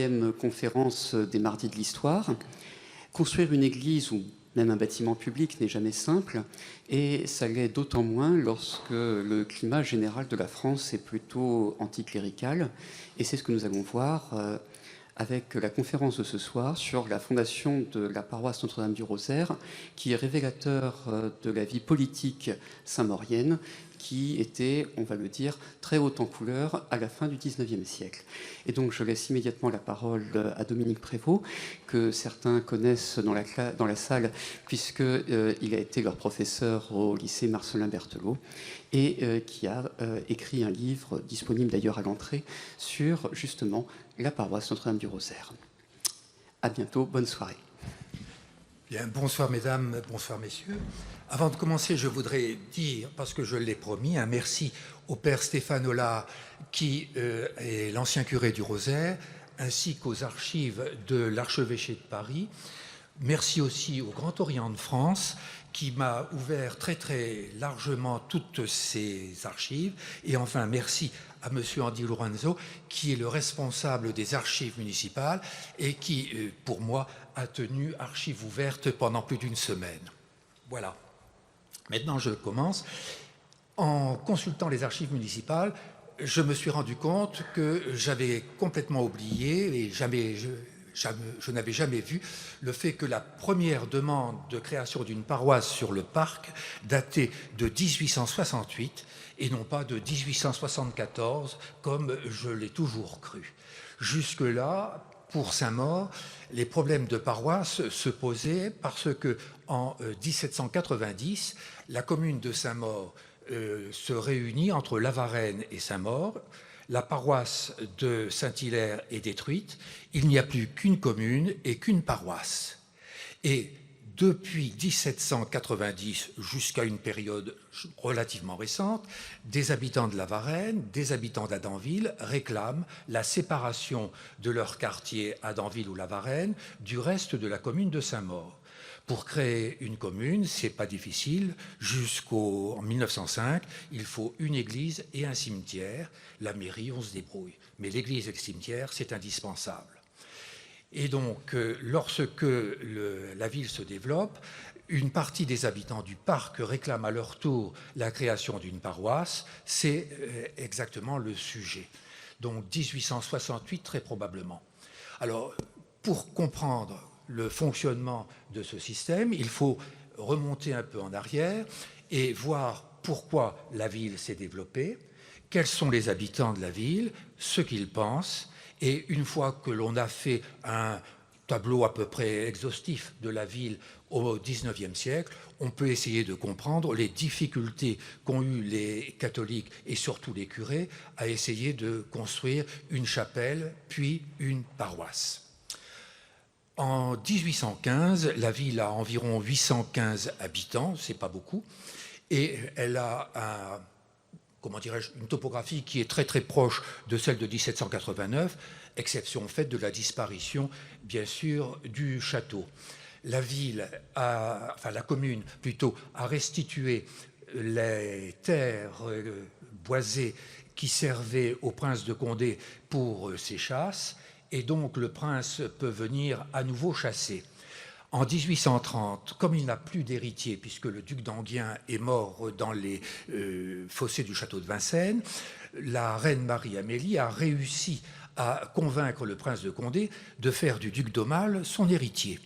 3e conférence des Mardis de l'Histoire. Construire une église ou même un bâtiment public n'est jamais simple, et ça l'est d'autant moins lorsque le climat général de la France est plutôt anticlérical. Et c'est ce que nous allons voir avec la conférence de ce soir sur la fondation de la paroisse Notre-Dame du Rosaire, qui est révélateur de la vie politique saint-maurienne, qui était, on va le dire, très haute en couleur à la fin du XIXe siècle. Et donc je laisse immédiatement la parole à Dominique Prévost, que certains connaissent dans la salle, puisqu'il a été leur professeur au lycée Marcellin Berthelot, et qui a écrit un livre, disponible d'ailleurs à l'entrée, sur justement la paroisse Notre-Dame du Rosaire. À bientôt, bonne soirée. Bien, bonsoir mesdames, bonsoir messieurs. Avant de commencer, je voudrais dire, parce que je l'ai promis, un merci au père Stéphane Ola, qui est l'ancien curé du Rosaire, ainsi qu'aux archives de l'archevêché de Paris. Merci aussi au Grand Orient de France, qui m'a ouvert très très largement toutes ces archives. Et enfin, merci à M. Andy Lorenzo, qui est le responsable des archives municipales et qui, pour moi, a tenu archives ouvertes pendant plus d'une semaine. Voilà. Maintenant, je commence. En consultant les archives municipales, je me suis rendu compte que j'avais complètement oublié et je n'avais jamais vu le fait que la première demande de création d'une paroisse sur le parc datait de 1868 et non pas de 1874, comme je l'ai toujours cru. Jusque-là, pour Saint-Maur, les problèmes de paroisse se posaient parce que en 1790, la commune de Saint-Maur se réunit entre La Varenne et Saint-Maur. La paroisse de Saint-Hilaire est détruite. Il n'y a plus qu'une commune et qu'une paroisse. Et depuis 1790 jusqu'à une période relativement récente, des habitants de La Varenne, des habitants d'Adanville réclament la séparation de leur quartier Adanville ou La Varenne du reste de la commune de Saint-Maur. Pour créer une commune, c'est pas difficile. Jusqu'en 1905, il faut une église et un cimetière. La mairie, on se débrouille. Mais l'église et le cimetière, c'est indispensable. Et donc, lorsque la ville se développe, une partie des habitants du parc réclament à leur tour la création d'une paroisse. C'est exactement le sujet. Donc, 1868, très probablement. Alors, pour comprendre le fonctionnement de ce système, il faut remonter un peu en arrière et voir pourquoi la ville s'est développée, quels sont les habitants de la ville, ce qu'ils pensent. Et une fois que l'on a fait un tableau à peu près exhaustif de la ville au XIXe siècle, on peut essayer de comprendre les difficultés qu'ont eues les catholiques et surtout les curés à essayer de construire une chapelle puis une paroisse. En 1815, la ville a environ 815 habitants, c'est pas beaucoup, et elle a une topographie qui est très très proche de celle de 1789, exception faite de la disparition, bien sûr, du château. La commune plutôt, a restitué les terres boisées qui servaient au prince de Condé pour ses chasses, et donc le prince peut venir à nouveau chasser. En 1830, comme il n'a plus d'héritier, puisque le duc d'Enghien est mort dans les fossés du château de Vincennes, la reine Marie-Amélie a réussi à convaincre le prince de Condé de faire du duc d'Aumale son héritier.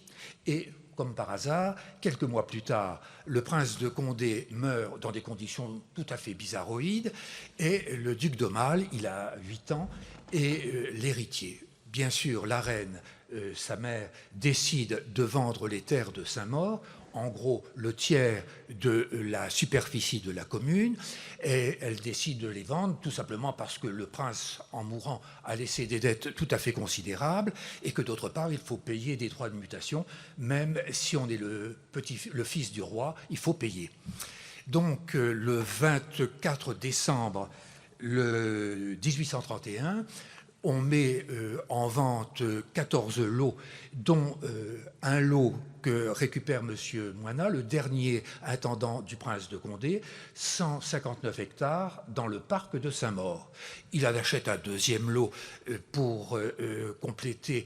Et comme par hasard, quelques mois plus tard, le prince de Condé meurt dans des conditions tout à fait bizarroïdes, et le duc d'Aumale, il a 8 ans, est l'héritier. Bien sûr, la reine, sa mère, décide de vendre les terres de Saint-Maur, en gros le tiers de la superficie de la commune, et elle décide de les vendre tout simplement parce que le prince, en mourant, a laissé des dettes tout à fait considérables, et que d'autre part, il faut payer des droits de mutation, même si on est le fils du roi, il faut payer. Donc le 24 décembre 1831, on met en vente 14 lots, dont un lot que récupère M. Moinat, le dernier intendant du prince de Condé, 159 hectares dans le parc de Saint-Maur. Il en achète un deuxième lot pour compléter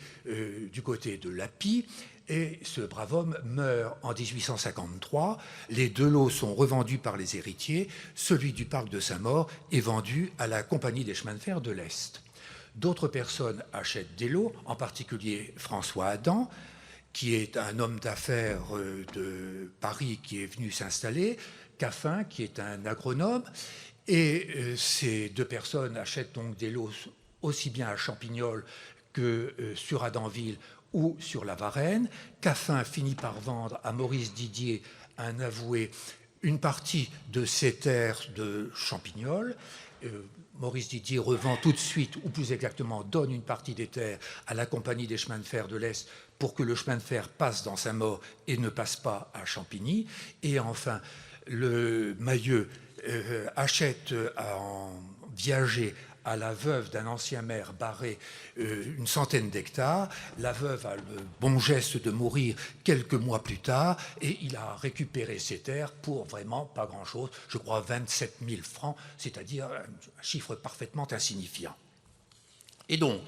du côté de Lapie. Et ce brave homme meurt en 1853. Les deux lots sont revendus par les héritiers. Celui du parc de Saint-Maur est vendu à la Compagnie des chemins de fer de l'Est. D'autres personnes achètent des lots, en particulier François Adam, qui est un homme d'affaires de Paris qui est venu s'installer, Caffin, qui est un agronome. Et ces deux personnes achètent donc des lots aussi bien à Champignol que sur Adanville ou sur la Varenne. Caffin finit par vendre à Maurice Didier, un avoué, une partie de ses terres de Champignol. Maurice Didier revend tout de suite, ou plus exactement donne une partie des terres à la Compagnie des chemins de fer de l'Est pour que le chemin de fer passe dans Saint-Maur et ne passe pas à Champigny. Et enfin, le Mailleux achète en viager à la veuve d'un ancien maire Barré une centaine d'hectares. La veuve a le bon geste de mourir quelques mois plus tard et il a récupéré ses terres pour vraiment pas grand-chose, je crois 27 000 francs, c'est-à-dire un chiffre parfaitement insignifiant. Et donc,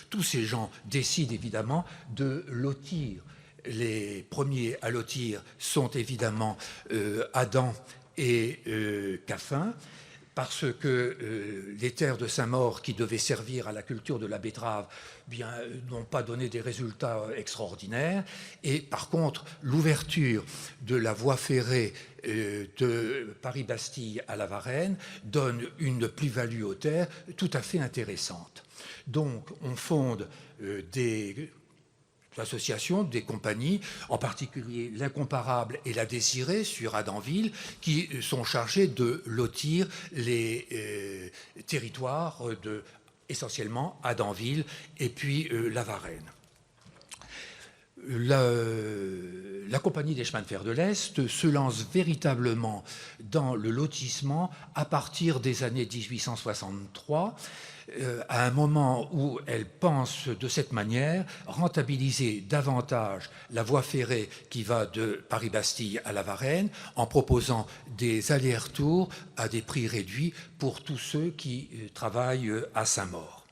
tous ces gens décident évidemment de lotir. Les premiers à lotir sont évidemment Adam et Caffin, parce que les terres de Saint-Maur, qui devaient servir à la culture de la betterave, n'ont pas donné des résultats extraordinaires. Et par contre, l'ouverture de la voie ferrée de Paris-Bastille à la Varenne donne une plus-value aux terres tout à fait intéressante. Donc, on fonde des associations, des compagnies, en particulier l'Incomparable et la Désirée sur Adanville, qui sont chargées de lotir les territoires de essentiellement Adanville et puis la Varenne. La Compagnie des chemins de fer de l'Est se lance véritablement dans le lotissement à partir des années 1863, à un moment où elle pense de cette manière rentabiliser davantage la voie ferrée qui va de Paris-Bastille à la Varenne en proposant des allers-retours à des prix réduits pour tous ceux qui travaillent à Saint-Maur.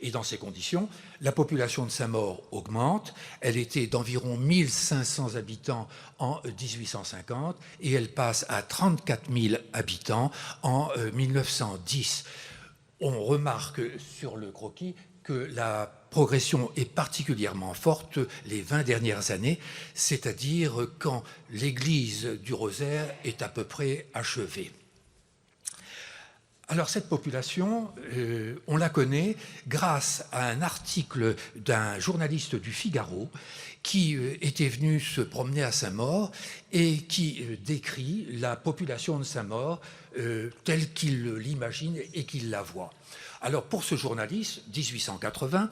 Et dans ces conditions, la population de Saint-Maur augmente. Elle était d'environ 1500 habitants en 1850 et elle passe à 34 000 habitants en 1910. On remarque sur le croquis que la progression est particulièrement forte les 20 dernières années, c'est-à-dire quand l'église du Rosaire est à peu près achevée. Alors cette population, on la connaît grâce à un article d'un journaliste du Figaro qui était venu se promener à Saint-Maur et qui décrit la population de Saint-Maur telle qu'il l'imagine et qu'il la voit. Alors pour ce journaliste, 1880,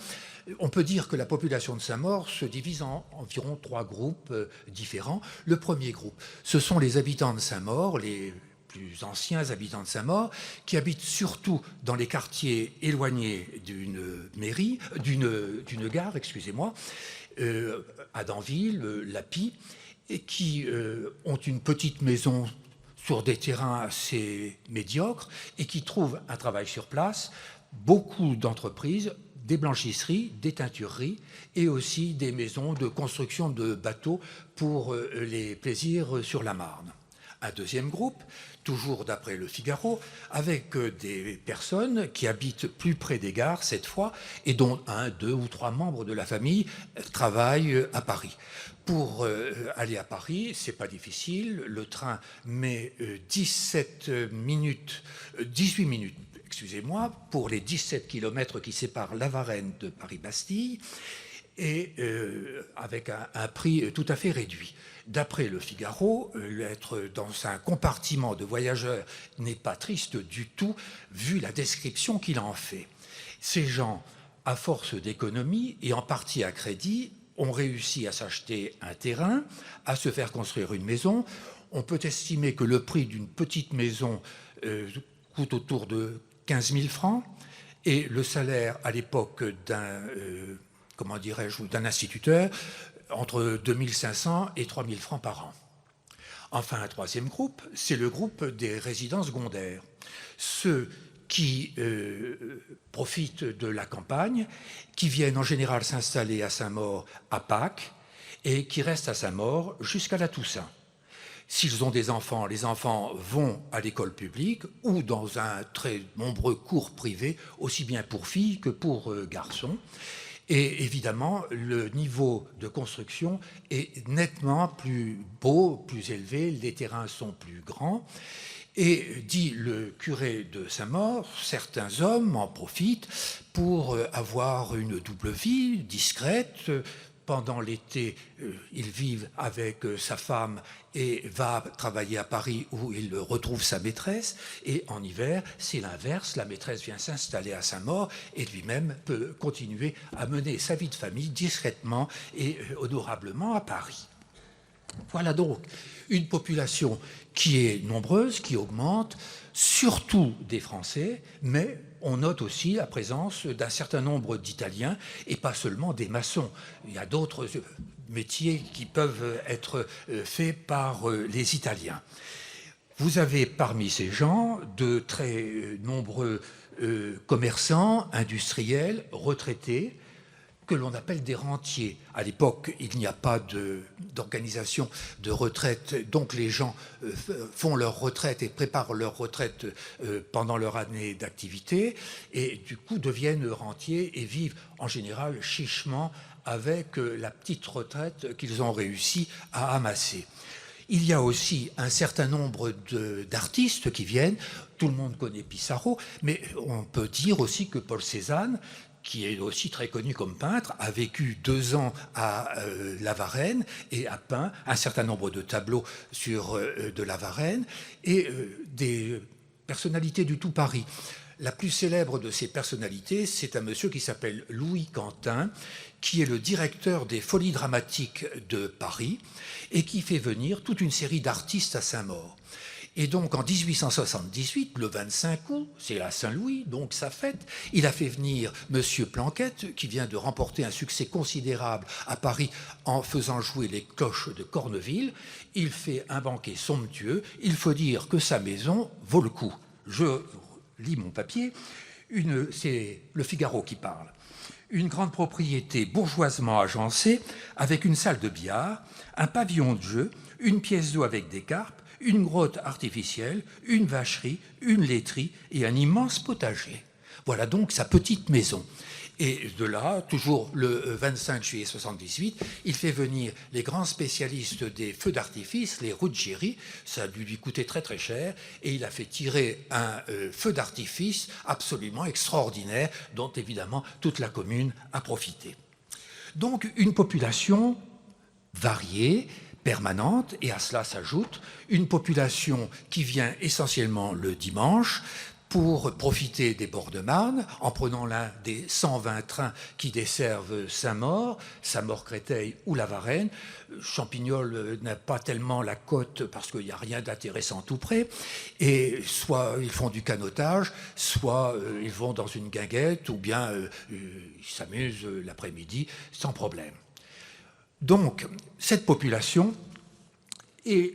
on peut dire que la population de Saint-Maur se divise en environ 3 groupes différents. Le premier groupe, ce sont les habitants de Saint-Maur, les plus anciens habitants de Saint-Maur, qui habitent surtout dans les quartiers éloignés d'une mairie, d'une gare, excusez-moi, Adanville, Lapie, et qui ont une petite maison sur des terrains assez médiocres et qui trouvent un travail sur place, beaucoup d'entreprises, des blanchisseries, des teintureries et aussi des maisons de construction de bateaux pour les plaisirs sur la Marne. Un deuxième groupe, toujours d'après le Figaro, avec des personnes qui habitent plus près des gares cette fois, et dont 1, 2 ou 3 membres de la famille travaillent à Paris. Pour aller à Paris, c'est pas difficile, le train met 18 minutes, excusez-moi, pour les 17 kilomètres qui séparent la Varenne de Paris-Bastille, et avec un prix tout à fait réduit. D'après le Figaro, être dans un compartiment de voyageurs n'est pas triste du tout, vu la description qu'il en fait. Ces gens, à force d'économie et en partie à crédit, ont réussi à s'acheter un terrain, à se faire construire une maison. On peut estimer que le prix d'une petite maison coûte autour de 15 000 francs. Et le salaire à l'époque d'un comment dirais-je, d'un instituteur, entre 2500 et 3000 francs par an. Enfin, un troisième groupe, c'est le groupe des résidents secondaires. Ceux qui profitent de la campagne, qui viennent en général s'installer à Saint-Maur à Pâques et qui restent à Saint-Maur jusqu'à la Toussaint. S'ils ont des enfants, les enfants vont à l'école publique ou dans un très nombreux cours privés, aussi bien pour filles que pour garçons. Et évidemment, le niveau de construction est nettement plus beau, plus élevé, les terrains sont plus grands. Et, dit le curé de Saint-Maur, certains hommes en profitent pour avoir une double vie discrète. Pendant l'été, il vit avec sa femme et va travailler à Paris où il retrouve sa maîtresse. Et en hiver, c'est l'inverse. La maîtresse vient s'installer à Saint-Maur et lui-même peut continuer à mener sa vie de famille discrètement et honorablement à Paris. Voilà donc une population qui est nombreuse, qui augmente, surtout des Français, mais on note aussi la présence d'un certain nombre d'Italiens et pas seulement des maçons. Il y a d'autres métiers qui peuvent être faits par les Italiens. Vous avez parmi ces gens de très nombreux commerçants, industriels, retraités, que l'on appelle des rentiers. À l'époque, il n'y a pas d'organisation de retraite, donc les gens font leur retraite et préparent leur retraite pendant leur année d'activité, et du coup deviennent rentiers et vivent en général chichement avec la petite retraite qu'ils ont réussi à amasser. Il y a aussi un certain nombre d'artistes qui viennent. Tout le monde connaît Pissarro, mais on peut dire aussi que Paul Cézanne, qui est aussi très connu comme peintre, a vécu 2 ans à La Varenne et a peint un certain nombre de tableaux sur de La Varenne et des personnalités du tout Paris. La plus célèbre de ces personnalités, c'est un monsieur qui s'appelle Louis Quentin, qui est le directeur des Folies dramatiques de Paris et qui fait venir toute une série d'artistes à Saint-Maur. Et donc en 1878, le 25 août, c'est à Saint-Louis, donc sa fête, il a fait venir Monsieur Planquette, qui vient de remporter un succès considérable à Paris en faisant jouer les cloches de Corneville. Il fait un banquet somptueux. Il faut dire que sa maison vaut le coup. Je lis mon papier, c'est le Figaro qui parle. Une grande propriété bourgeoisement agencée, avec une salle de billard, un pavillon de jeu, une pièce d'eau avec des carpes, une grotte artificielle, une vacherie, une laiterie et un immense potager. Voilà donc sa petite maison. Et de là, toujours le 25 juillet 78, il fait venir les grands spécialistes des feux d'artifice, les Ruggieri. Ça a dû lui coûter très très cher, et il a fait tirer un feu d'artifice absolument extraordinaire, dont évidemment toute la commune a profité. Donc une population variée, permanente, et à cela s'ajoute une population qui vient essentiellement le dimanche pour profiter des bords de Marne, en prenant l'un des 120 trains qui desservent Saint-Maur, Saint-Maur-Créteil ou la Varenne. Champignol n'a pas tellement la côte parce qu'il n'y a rien d'intéressant tout près, et soit ils font du canotage, soit ils vont dans une guinguette, ou bien ils s'amusent l'après-midi sans problème. Donc, cette population, et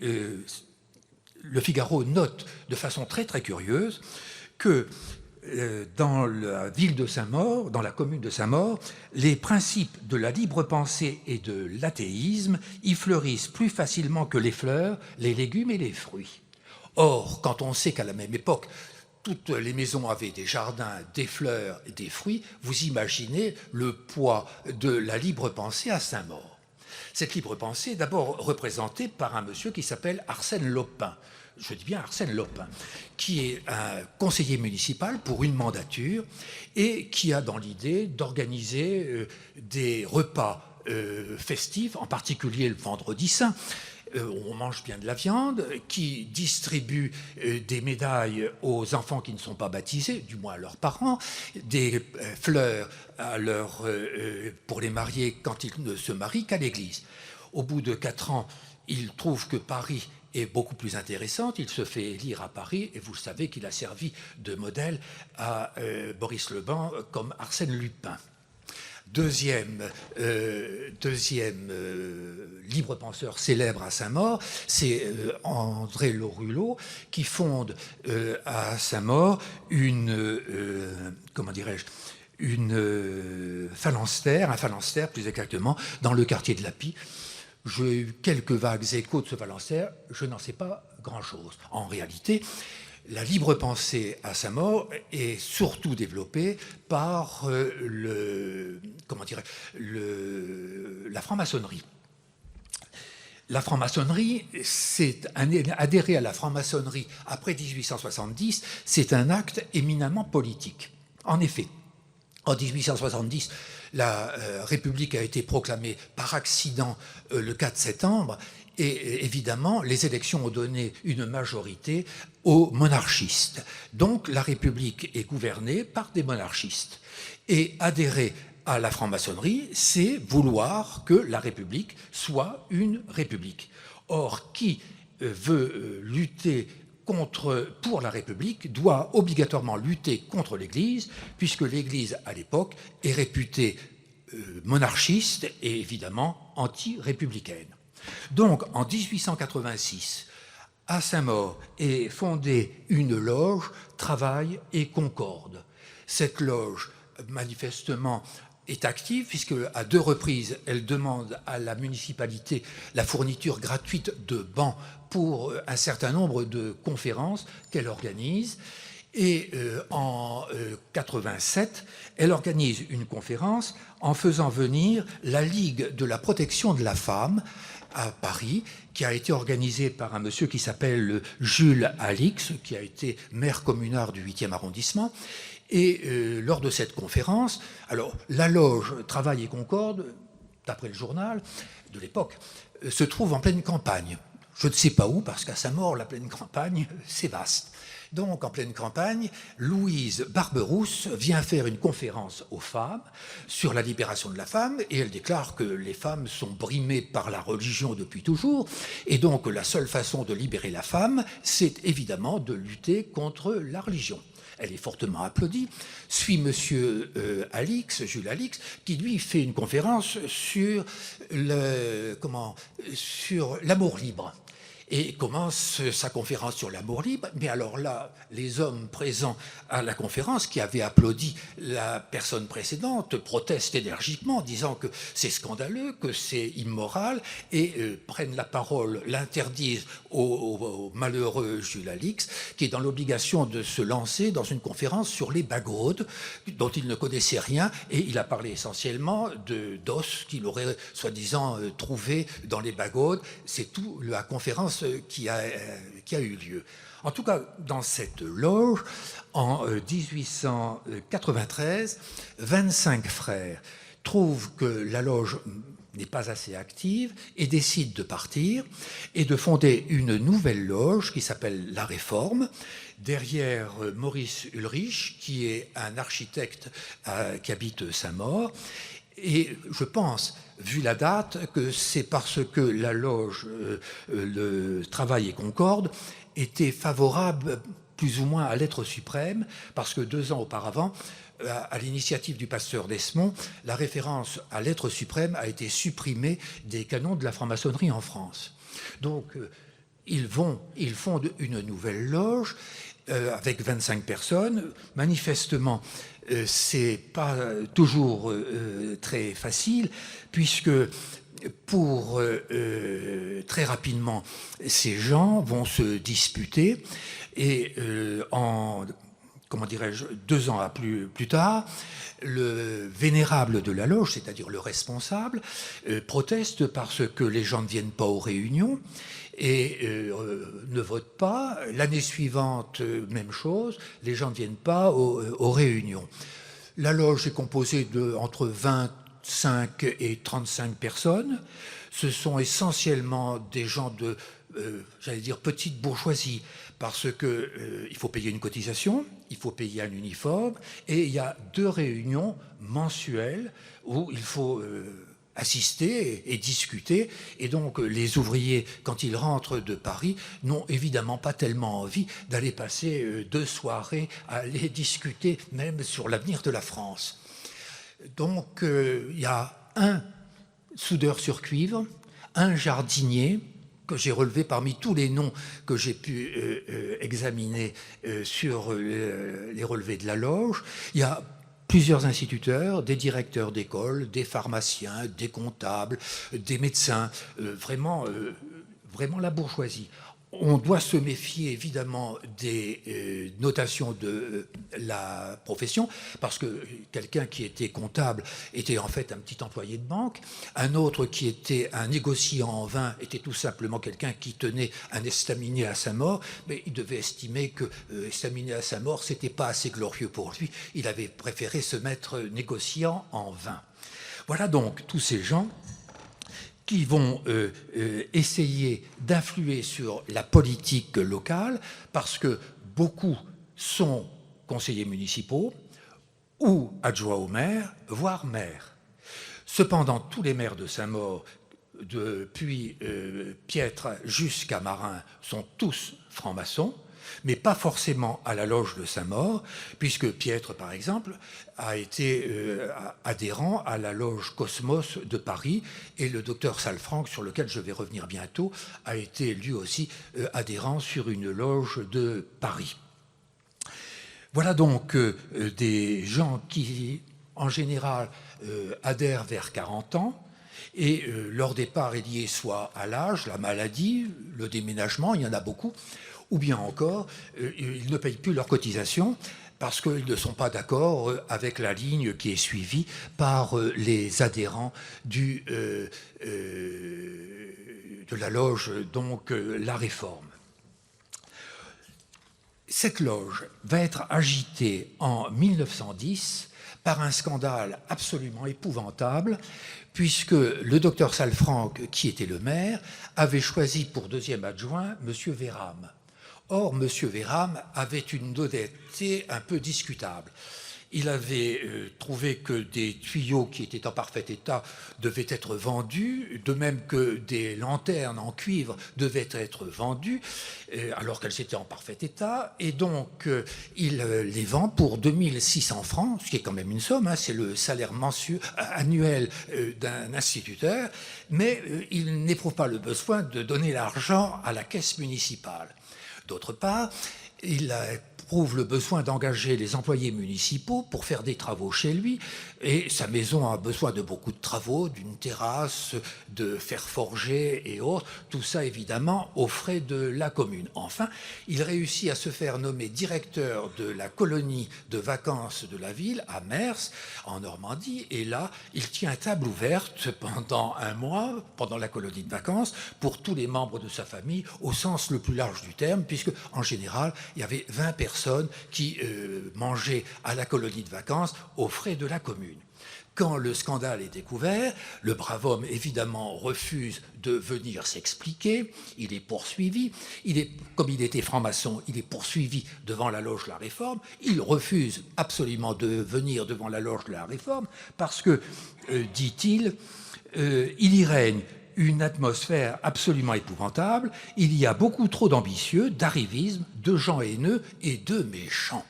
le Figaro note de façon très très curieuse que dans la ville de Saint-Maur, dans la commune de Saint-Maur, les principes de la libre pensée et de l'athéisme y fleurissent plus facilement que les fleurs, les légumes et les fruits. Or, quand on sait qu'à la même époque, toutes les maisons avaient des jardins, des fleurs et des fruits, vous imaginez le poids de la libre pensée à Saint-Maur. Cette libre pensée est d'abord représentée par un monsieur qui s'appelle Arsène Lopin. Je dis bien Arsène Lopin, qui est un conseiller municipal pour une mandature et qui a dans l'idée d'organiser des repas festifs, en particulier le vendredi saint. On mange bien de la viande, qui distribue des médailles aux enfants qui ne sont pas baptisés, du moins à leurs parents, des fleurs pour les mariés quand ils ne se marient qu'à l'église. Au bout de 4 ans, il trouve que Paris est beaucoup plus intéressante. Il se fait élire à Paris et vous savez qu'il a servi de modèle à Boris Leban comme Arsène Lupin. Deuxième libre penseur célèbre à Saint-Maur, c'est André Lorulot qui fonde à Saint-Maur une phalanstère, un phalanstère plus exactement, dans le quartier de la Pie. J'ai eu quelques vagues échos de ce phalanstère, je n'en sais pas grand-chose. En réalité, la libre pensée à Saint-Maur est surtout développée par la franc-maçonnerie. La franc-maçonnerie, adhérer à la franc-maçonnerie après 1870, c'est un acte éminemment politique. En effet, en 1870, la République a été proclamée par accident le 4 septembre, et évidemment, les élections ont donné une majorité aux monarchistes. Donc, la République est gouvernée par des monarchistes. Et adhérer à la franc-maçonnerie, c'est vouloir que la République soit une république. Or, qui veut lutter pour la République doit obligatoirement lutter contre l'Église, puisque l'Église, à l'époque, est réputée monarchiste et évidemment anti-républicaine. Donc, en 1886, à Saint-Maur est fondée une loge Travail et Concorde. Cette loge, manifestement, est active, puisque à 2 reprises, elle demande à la municipalité la fourniture gratuite de bancs pour un certain nombre de conférences qu'elle organise. Et en 87, elle organise une conférence en faisant venir la Ligue de la protection de la femme à Paris, qui a été organisée par un monsieur qui s'appelle Jules Alix, qui a été maire communard du 8e arrondissement. Et lors de cette conférence, alors la loge Travail et Concorde, d'après le journal de l'époque, se trouve en pleine campagne. Je ne sais pas où, parce qu'à Saint-Maur, la pleine campagne, c'est vaste. Donc, en pleine campagne, Louise Barberousse vient faire une conférence aux femmes sur la libération de la femme, et elle déclare que les femmes sont brimées par la religion depuis toujours, et donc la seule façon de libérer la femme, c'est évidemment de lutter contre la religion. Elle est fortement applaudie. Suit monsieur Alix, Jules Alix, qui lui fait une conférence sur l'amour libre. Et commence sa conférence sur l'amour libre. Mais alors là, les hommes présents à la conférence, qui avaient applaudi la personne précédente, protestent énergiquement, disant que c'est scandaleux, que c'est immoral, et prennent la parole, l'interdisent au malheureux Jules Alix, qui est dans l'obligation de se lancer dans une conférence sur les bagaudes, dont il ne connaissait rien, et il a parlé essentiellement d'os qu'il aurait soi-disant trouvé dans les bagaudes. C'est tout la conférence qui a eu lieu. En tout cas, dans cette loge, en 1893, 25 frères trouvent que la loge n'est pas assez active et décident de partir et de fonder une nouvelle loge qui s'appelle La Réforme, derrière Maurice Ulrich, qui est un architecte qui habite Saint-Maur. Et je pense, vu la date, que c'est parce que la loge le Travail et Concorde était favorable plus ou moins à l'être suprême, parce que 2 ans auparavant, à l'initiative du pasteur Desmond, la référence à l'être suprême a été supprimée des canons de la franc-maçonnerie en France. Donc, ils fondent une nouvelle loge avec 25 personnes. Manifestement, c'est pas toujours très facile, puisque pour très rapidement, ces gens vont se disputer et comment dirais-je, 2 ans plus tard, le vénérable de la loge, c'est-à-dire le responsable, proteste parce que les gens ne viennent pas aux réunions et ne votent pas. L'année suivante, même chose, les gens ne viennent pas aux réunions. La loge est composée entre 25 et 35 personnes. Ce sont essentiellement des gens de, j'allais dire, petite bourgeoisie, parce qu'il faut payer une cotisation, il faut payer un uniforme, et il y a 2 réunions mensuelles où il faut assister et discuter. Et donc les ouvriers, quand ils rentrent de Paris, n'ont évidemment pas tellement envie d'aller passer 2 soirées à aller discuter même sur l'avenir de la France. Donc il y a un soudeur sur cuivre, un jardinier, que j'ai relevé parmi tous les noms que j'ai pu examiner sur les relevés de la loge. Il y a plusieurs instituteurs, des directeurs d'école, des pharmaciens, des comptables, des médecins, vraiment la bourgeoisie. On doit se méfier évidemment des notations de la profession, parce que quelqu'un qui était comptable était en fait un petit employé de banque, un autre qui était un négociant en vin était tout simplement quelqu'un qui tenait un estaminet à sa mort, mais il devait estimer que estaminet à sa mort, c'était pas assez glorieux pour lui, il avait préféré se mettre négociant en vin. Voilà donc tous ces gens qui vont essayer d'influer sur la politique locale, parce que beaucoup sont conseillers municipaux ou adjoints au maire, voire maires. Cependant, tous les maires de Saint-Maur, depuis Piètre jusqu'à Marin, sont tous francs-maçons, mais pas forcément à la loge de Saint-Maur, puisque Piètre, par exemple, a été adhérent à la loge Cosmos de Paris, et le docteur Salfranc, sur lequel je vais revenir bientôt, a été lui aussi adhérent sur une loge de Paris. Voilà donc des gens qui, en général, adhèrent vers 40 ans, et leur départ est lié soit à l'âge, la maladie, le déménagement, il y en a beaucoup, ou bien encore, ils ne payent plus leurs cotisations parce qu'ils ne sont pas d'accord avec la ligne qui est suivie par les adhérents de la loge, donc la Réforme. Cette loge va être agitée en 1910 par un scandale absolument épouvantable, puisque le docteur Salfranc, qui était le maire, avait choisi pour deuxième adjoint M. Véram. Or, M. Véram avait une honnêteté un peu discutable. Il avait trouvé que des tuyaux qui étaient en parfait état devaient être vendus, de même que des lanternes en cuivre devaient être vendues, alors qu'elles étaient en parfait état. Et donc, il les vend pour 2600 francs, ce qui est quand même une somme, hein, c'est le salaire annuel d'un instituteur, mais il n'éprouve pas le besoin de donner l'argent à la caisse municipale. D'autre part, il éprouve le besoin d'engager les employés municipaux pour faire des travaux chez lui, et sa maison a besoin de beaucoup de travaux, d'une terrasse, de fer forgé et autres, tout ça évidemment aux frais de la commune. Enfin, il réussit à se faire nommer directeur de la colonie de vacances de la ville, à Mers, en Normandie, et là, il tient table ouverte pendant un mois, pendant la colonie de vacances, pour tous les membres de sa famille, au sens le plus large du terme, puisque en général, il y avait 20 personnes qui mangeaient à la colonie de vacances aux frais de la commune. Quand le scandale est découvert, le brave homme, évidemment, refuse de venir s'expliquer. Il est poursuivi. Comme il était franc-maçon, il est poursuivi devant la loge de la Réforme. Il refuse absolument de venir devant la loge de la Réforme parce que, dit-il, il y règne une atmosphère absolument épouvantable. Il y a beaucoup trop d'ambitieux, d'arrivisme, de gens haineux et de méchants.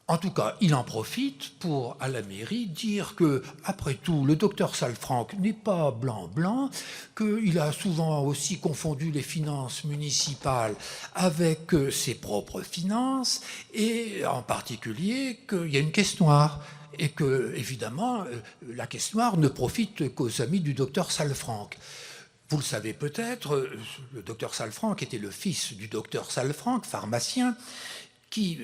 En tout cas, il en profite pour, à la mairie, dire que, après tout, le docteur Salfranc n'est pas blanc-blanc, qu'il a souvent aussi confondu les finances municipales avec ses propres finances, et en particulier qu'il y a une caisse noire, et que, évidemment, la caisse noire ne profite qu'aux amis du docteur Salfranc. Vous le savez peut-être, le docteur Salfranc était le fils du docteur Salfranc, pharmacien, qui,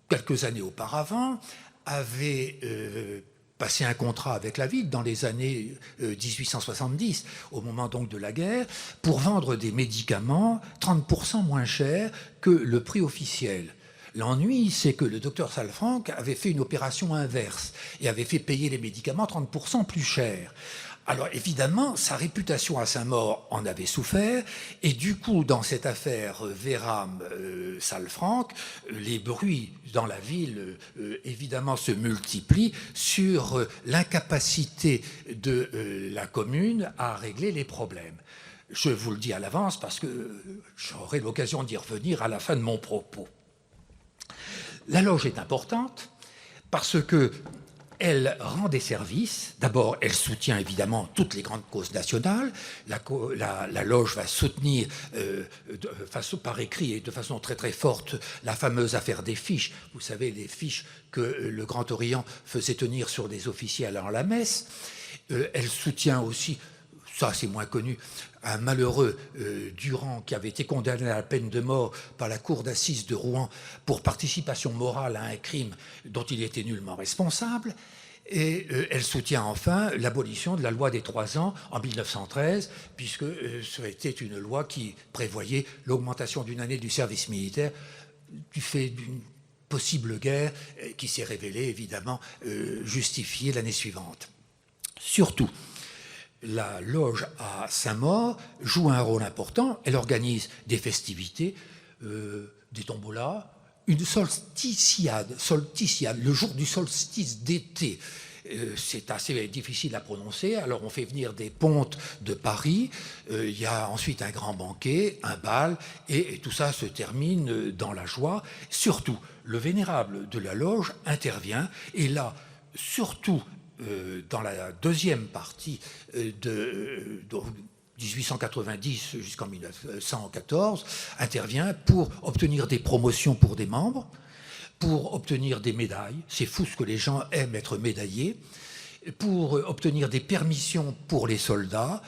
quelques années auparavant, avait passé un contrat avec la ville dans les années 1870, au moment donc de la guerre, pour vendre des médicaments 30% moins chers que le prix officiel. L'ennui, c'est que le docteur Salfranc avait fait une opération inverse et avait fait payer les médicaments 30% plus cher. Alors évidemment, sa réputation à Saint-Maur en avait souffert, et du coup, dans cette affaire Véram-Salfranc, les bruits dans la ville, évidemment, se multiplient sur l'incapacité de la commune à régler les problèmes. Je vous le dis à l'avance parce que j'aurai l'occasion d'y revenir à la fin de mon propos. La loge est importante parce que elle rend des services. D'abord, elle soutient évidemment toutes les grandes causes nationales. La loge va soutenir par écrit et de façon très très forte la fameuse affaire des fiches. Vous savez, les fiches que le Grand Orient faisait tenir sur des officiers allant à la messe. Elle soutient aussi, ça c'est moins connu, un malheureux Durand qui avait été condamné à la peine de mort par la cour d'assises de Rouen pour participation morale à un crime dont il était nullement responsable. Et elle soutient enfin l'abolition de la loi des 3 ans en 1913, puisque c'était une loi qui prévoyait l'augmentation d'une année du service militaire du fait d'une possible guerre qui s'est révélée évidemment justifiée l'année suivante. Surtout, la loge à Saint-Maur joue un rôle important. Elle organise des festivités, des tombolas, une solsticiade, le jour du solstice d'été. C'est assez difficile à prononcer, alors on fait venir des pontes de Paris, il y a ensuite un grand banquet, un bal, et tout ça se termine dans la joie. Surtout, le vénérable de la loge intervient, et là, surtout, dans la deuxième partie de 1890 jusqu'en 1914, intervient pour obtenir des promotions pour des membres, pour obtenir des médailles, c'est fou ce que les gens aiment être médaillés, pour obtenir des permissions pour les soldats,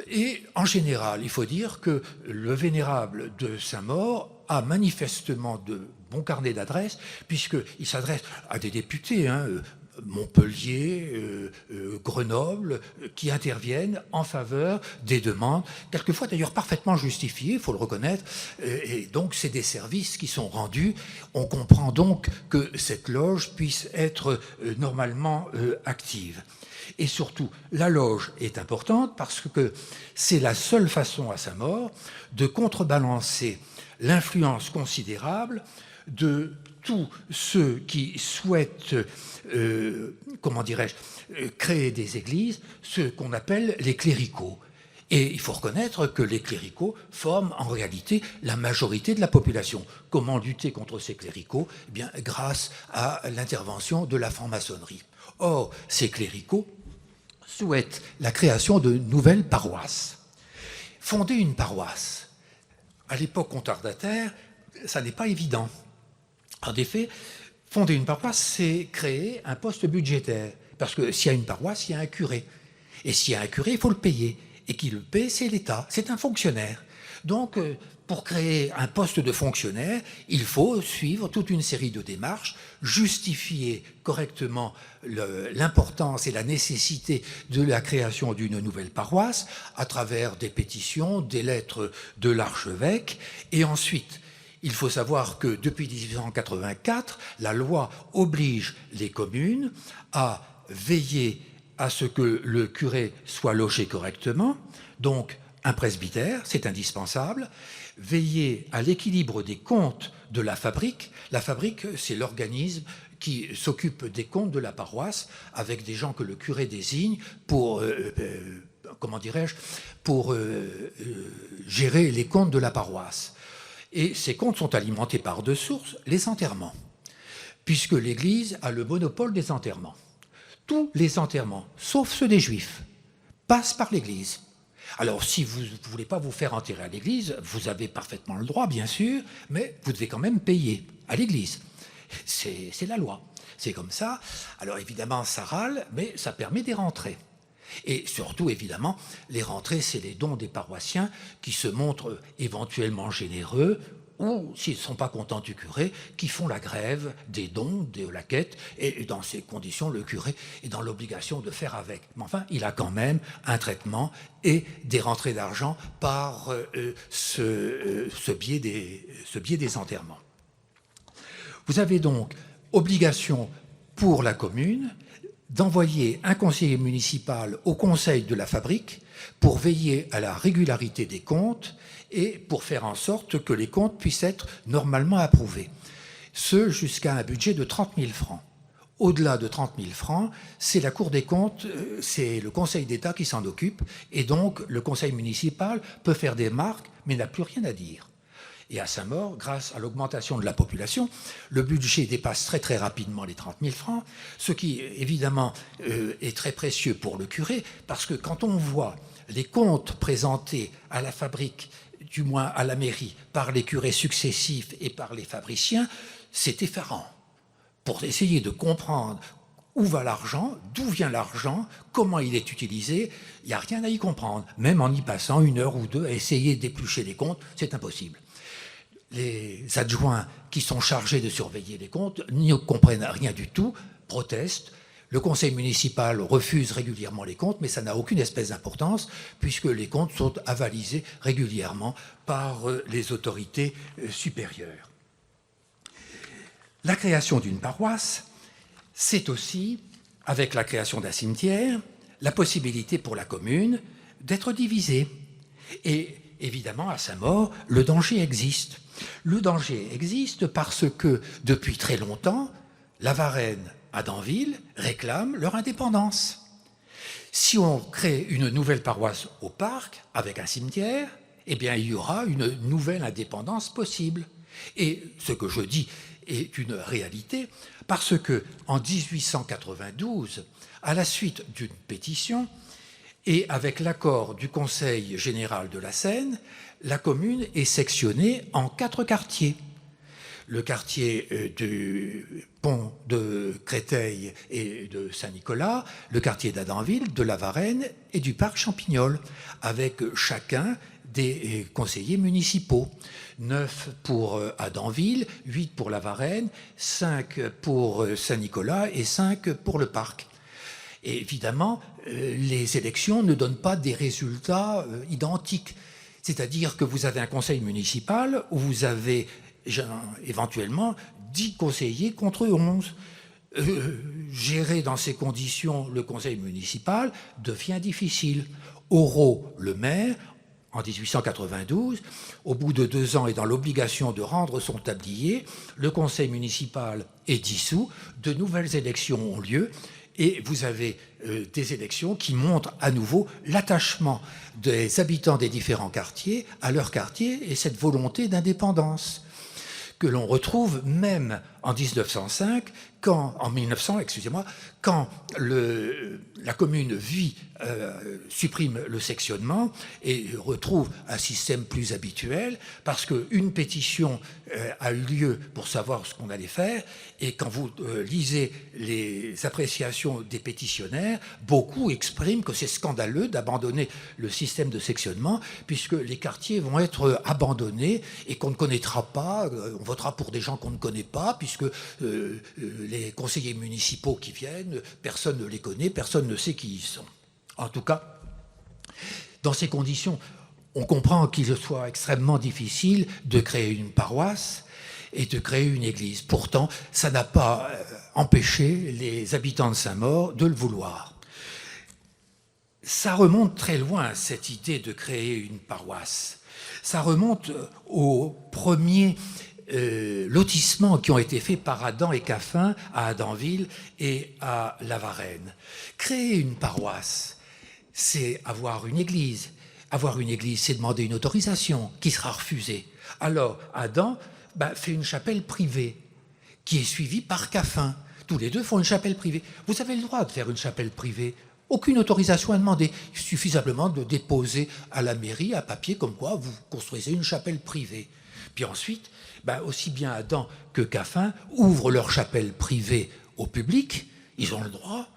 et en général, il faut dire que le vénérable de Saint-Maur a manifestement de bons carnets d'adresses, puisqu'il s'adresse à des députés, Montpellier, Grenoble, qui interviennent en faveur des demandes, quelquefois d'ailleurs parfaitement justifiées, il faut le reconnaître, et donc c'est des services qui sont rendus. On comprend donc que cette loge puisse être normalement active. Et surtout, la loge est importante parce que c'est la seule façon à Saint-Maur de contrebalancer l'influence considérable de tous ceux qui souhaitent, créer des églises, ce qu'on appelle les cléricaux. Et il faut reconnaître que les cléricaux forment en réalité la majorité de la population. Comment lutter contre ces cléricaux ? Eh bien, grâce à l'intervention de la franc-maçonnerie. Or, ces cléricaux souhaitent la création de nouvelles paroisses. Fonder une paroisse, à l'époque contardataire, ça n'est pas évident. En effet, fonder une paroisse, c'est créer un poste budgétaire. Parce que s'il y a une paroisse, il y a un curé. Et s'il y a un curé, il faut le payer. Et qui le paie, c'est l'État, c'est un fonctionnaire. Donc, pour créer un poste de fonctionnaire, il faut suivre toute une série de démarches, justifier correctement l'importance et la nécessité de la création d'une nouvelle paroisse à travers des pétitions, des lettres de l'archevêque, et ensuite, il faut savoir que depuis 1884, la loi oblige les communes à veiller à ce que le curé soit logé correctement, donc un presbytère, c'est indispensable, veiller à l'équilibre des comptes de la fabrique. La fabrique, c'est l'organisme qui s'occupe des comptes de la paroisse, avec des gens que le curé désigne pour gérer les comptes de la paroisse. Et ces comptes sont alimentés par 2 sources, les enterrements, puisque l'Église a le monopole des enterrements. Tous les enterrements, sauf ceux des Juifs, passent par l'Église. Alors, si vous ne voulez pas vous faire enterrer à l'Église, vous avez parfaitement le droit, bien sûr, mais vous devez quand même payer à l'Église. C'est la loi, c'est comme ça. Alors, évidemment, ça râle, mais ça permet des rentrées. Et surtout, évidemment, les rentrées, c'est les dons des paroissiens qui se montrent éventuellement généreux ou, s'ils ne sont pas contents du curé, qui font la grève des dons, de la quête, et dans ces conditions, le curé est dans l'obligation de faire avec. Mais enfin, il a quand même un traitement et des rentrées d'argent par ce biais des enterrements. Vous avez donc obligation pour la commune d'envoyer un conseiller municipal au conseil de la fabrique pour veiller à la régularité des comptes et pour faire en sorte que les comptes puissent être normalement approuvés. Ce jusqu'à un budget de 30 000 francs. Au-delà de 30 000 francs, c'est la Cour des comptes, c'est le Conseil d'État qui s'en occupe, et donc le conseil municipal peut faire des marques, mais n'a plus rien à dire. Et à Saint-Maur, grâce à l'augmentation de la population, le budget dépasse très très rapidement les 30 000 francs, ce qui évidemment est très précieux pour le curé, parce que quand on voit les comptes présentés à la fabrique, du moins à la mairie, par les curés successifs et par les fabriciens, c'est effarant. Pour essayer de comprendre où va l'argent, d'où vient l'argent, comment il est utilisé, il n'y a rien à y comprendre. Même en y passant 1 heure ou 2 à essayer d'éplucher les comptes, c'est impossible. Les adjoints qui sont chargés de surveiller les comptes n'y comprennent rien du tout, protestent. Le conseil municipal refuse régulièrement les comptes, mais ça n'a aucune espèce d'importance, puisque les comptes sont avalisés régulièrement par les autorités supérieures. La création d'une paroisse, c'est aussi, avec la création d'un cimetière, la possibilité pour la commune d'être divisée. Et évidemment, à Saint-Maur, le danger existe. Le danger existe parce que, depuis très longtemps, la Varenne à Danville réclame leur indépendance. Si on crée une nouvelle paroisse au parc, avec un cimetière, eh bien, il y aura une nouvelle indépendance possible. Et ce que je dis est une réalité, parce que en 1892, à la suite d'une pétition, et avec l'accord du Conseil général de la Seine, la commune est sectionnée en 4 quartiers. Le quartier du pont de Créteil et de Saint-Nicolas, le quartier d'Adanville, de la Varenne et du parc Champignol, avec chacun des conseillers municipaux. 9 pour Adanville, 8 pour la Varenne, 5 pour Saint-Nicolas et 5 pour le parc. Et évidemment, les élections ne donnent pas des résultats identiques. C'est-à-dire que vous avez un conseil municipal où vous avez éventuellement 10 conseillers contre 11. Gérer dans ces conditions le conseil municipal devient difficile. Aurault, le maire, en 1892, au bout de 2 ans et dans l'obligation de rendre son tablier, le conseil municipal est dissous, de nouvelles élections ont lieu, et vous avez des élections qui montrent à nouveau l'attachement des habitants des différents quartiers à leur quartier et cette volonté d'indépendance que l'on retrouve même en 1905, en 1900, quand la commune supprime le sectionnement et retrouve un système plus habituel, parce qu'une pétition a eu lieu pour savoir ce qu'on allait faire, et quand vous lisez les appréciations des pétitionnaires, beaucoup expriment que c'est scandaleux d'abandonner le système de sectionnement, puisque les quartiers vont être abandonnés et qu'on ne connaîtra pas, on votera pour des gens qu'on ne connaît pas, puisque les conseillers municipaux qui viennent, personne ne les connaît, personne ne sait qui ils sont. En tout cas, dans ces conditions, on comprend qu'il soit extrêmement difficile de créer une paroisse et de créer une église. Pourtant, ça n'a pas empêché les habitants de Saint-Maur de le vouloir. Ça remonte très loin, cette idée de créer une paroisse. Ça remonte aux premiers lotissements qui ont été faits par Adam et Caffin à Adanville et à la Varenne. Créer une paroisse, c'est avoir une église. Avoir une église, c'est demander une autorisation qui sera refusée. Alors, Adam fait une chapelle privée qui est suivie par Caffin. Tous les deux font une chapelle privée. Vous avez le droit de faire une chapelle privée. Aucune autorisation à demander. Il suffit simplement de déposer à la mairie un papier comme quoi vous construisez une chapelle privée. Puis ensuite, aussi bien Adam que Caffin ouvrent leur chapelle privée au public. Ils ont le droit.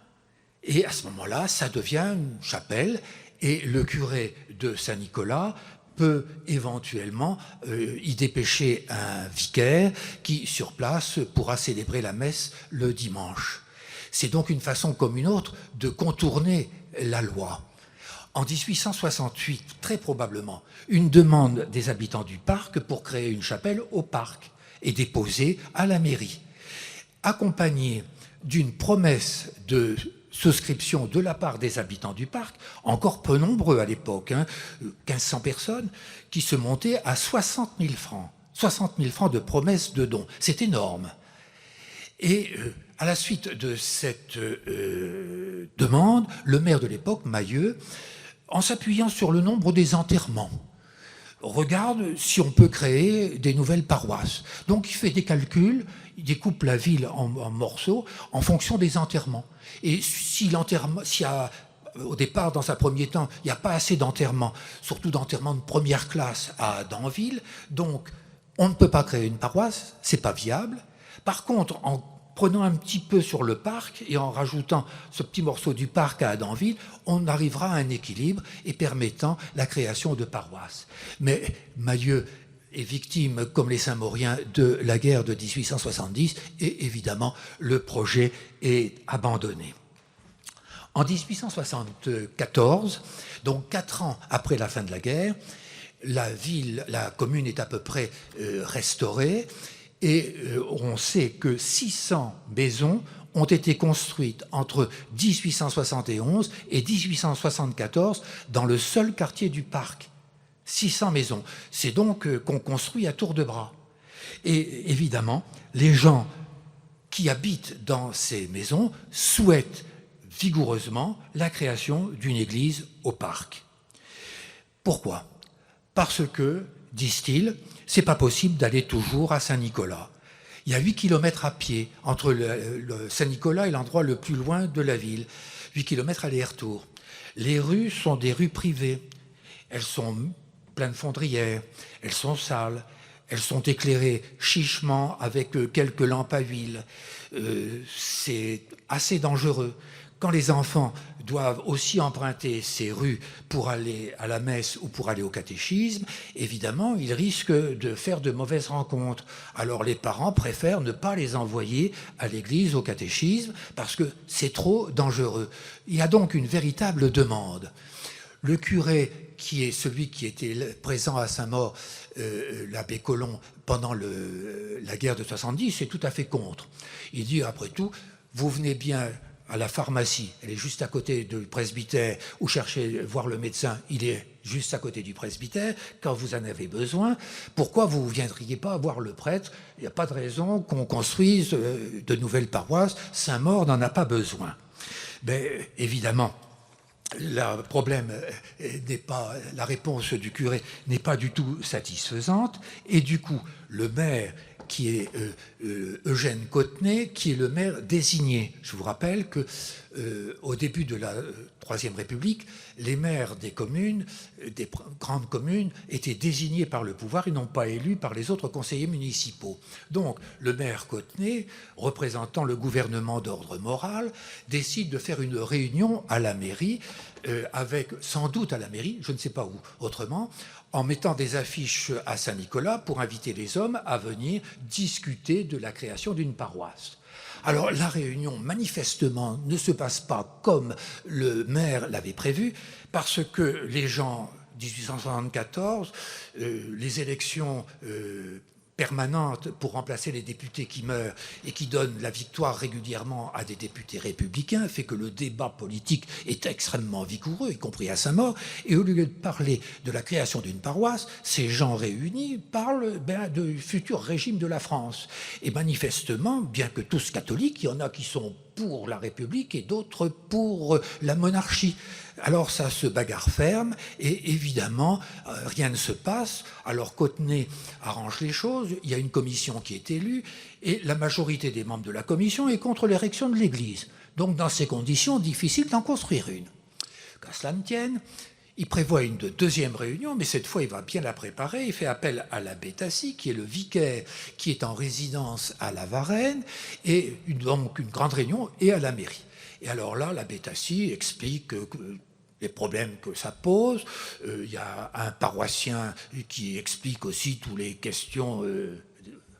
Et à ce moment-là, ça devient une chapelle. Et le curé de Saint-Nicolas peut éventuellement y dépêcher un vicaire qui, sur place, pourra célébrer la messe le dimanche. C'est donc une façon comme une autre de contourner la loi. En 1868, très probablement, une demande des habitants du parc pour créer une chapelle au parc est déposée à la mairie, accompagnée d'une promesse de souscription de la part des habitants du parc, encore peu nombreux à l'époque, 1500 personnes, qui se montaient à 60 000 francs. 60 000 francs de promesses de dons. C'est énorme. Et à la suite de cette demande, le maire de l'époque, Mahieu, en s'appuyant sur le nombre des enterrements, regarde si on peut créer des nouvelles paroisses. Donc il fait des calculs, il découpe la ville en morceaux en fonction des enterrements. Et s'il y a, au départ, dans un premier temps, il n'y a pas assez d'enterrements, surtout d'enterrements de première classe à Danville, donc on ne peut pas créer une paroisse, c'est pas viable. Par contre, en prenant un petit peu sur le parc et en rajoutant ce petit morceau du parc à Danville, on arrivera à un équilibre et permettant la création de paroisses. Mais Mahieu est victime, comme les Saint-Mauriens, de la guerre de 1870 et évidemment, le projet est abandonné. En 1874, donc 4 ans après la fin de la guerre, la commune est à peu près restaurée. Et on sait que 600 maisons ont été construites entre 1871 et 1874 dans le seul quartier du parc. 600 maisons. C'est donc qu'on construit à tour de bras. Et évidemment, les gens qui habitent dans ces maisons souhaitent vigoureusement la création d'une église au parc. Pourquoi ? Parce que, disent-ils, c'est pas possible d'aller toujours à Saint-Nicolas. Il y a 8 kilomètres à pied entre le Saint-Nicolas et l'endroit le plus loin de la ville. 8 kilomètres aller-retour. Les rues sont des rues privées. Elles sont pleines de fondrières, elles sont sales, elles sont éclairées chichement avec quelques lampes à huile. C'est assez dangereux. Quand les enfants doivent aussi emprunter ces rues pour aller à la messe ou pour aller au catéchisme, évidemment, ils risquent de faire de mauvaises rencontres. Alors les parents préfèrent ne pas les envoyer à l'église, au catéchisme, parce que c'est trop dangereux. Il y a donc une véritable demande. Le curé, qui est celui qui était présent à Saint-Maur, l'abbé Colomb, pendant la guerre de 70, est tout à fait contre. Il dit, après tout, vous venez bien à la pharmacie, elle est juste à côté du presbytère, ou cherchez voir le médecin, il est juste à côté du presbytère, quand vous en avez besoin, pourquoi vous ne viendriez pas voir le prêtre? Il n'y a pas de raison qu'on construise de nouvelles paroisses, Saint-Maur n'en a pas besoin. Mais évidemment, le problème n'est pas, la réponse du curé n'est pas du tout satisfaisante, et du coup, le maire, qui est Eugène Cottenet, qui est le maire désigné. Je vous rappelle que au début de la Troisième République, les maires des communes, des grandes communes, étaient désignés par le pouvoir et non pas élus par les autres conseillers municipaux. Donc, le maire Cottenet, représentant le gouvernement d'ordre moral, décide de faire une réunion à la mairie, avec sans doute à la mairie, je ne sais pas où autrement, en mettant des affiches à Saint-Nicolas pour inviter les hommes à venir discuter de la création d'une paroisse. Alors la réunion, manifestement, ne se passe pas comme le maire l'avait prévu, parce que les gens, 1874, les élections permanente pour remplacer les députés qui meurent et qui donnent la victoire régulièrement à des députés républicains fait que le débat politique est extrêmement vigoureux, y compris à Saint-Maur. Et au lieu de parler de la création d'une paroisse, ces gens réunis parlent du futur régime de la France. Et manifestement, bien que tous catholiques, il y en a qui sont pour la République et d'autres pour la monarchie. Alors ça se bagarre ferme et évidemment rien ne se passe. Alors Cottenet arrange les choses, il y a une commission qui est élue et la majorité des membres de la commission est contre l'érection de l'église. Donc dans ces conditions, difficile d'en construire une. Qu'à cela ne tienne, il prévoit une deuxième réunion, mais cette fois il va bien la préparer. Il fait appel à l'abbé Tassy, qui est le vicaire qui est en résidence à La Varenne, et donc une grande réunion, et à la mairie. Et alors là, l'abbé Tassy explique les problèmes que ça pose. Il y a un paroissien qui explique aussi toutes les questions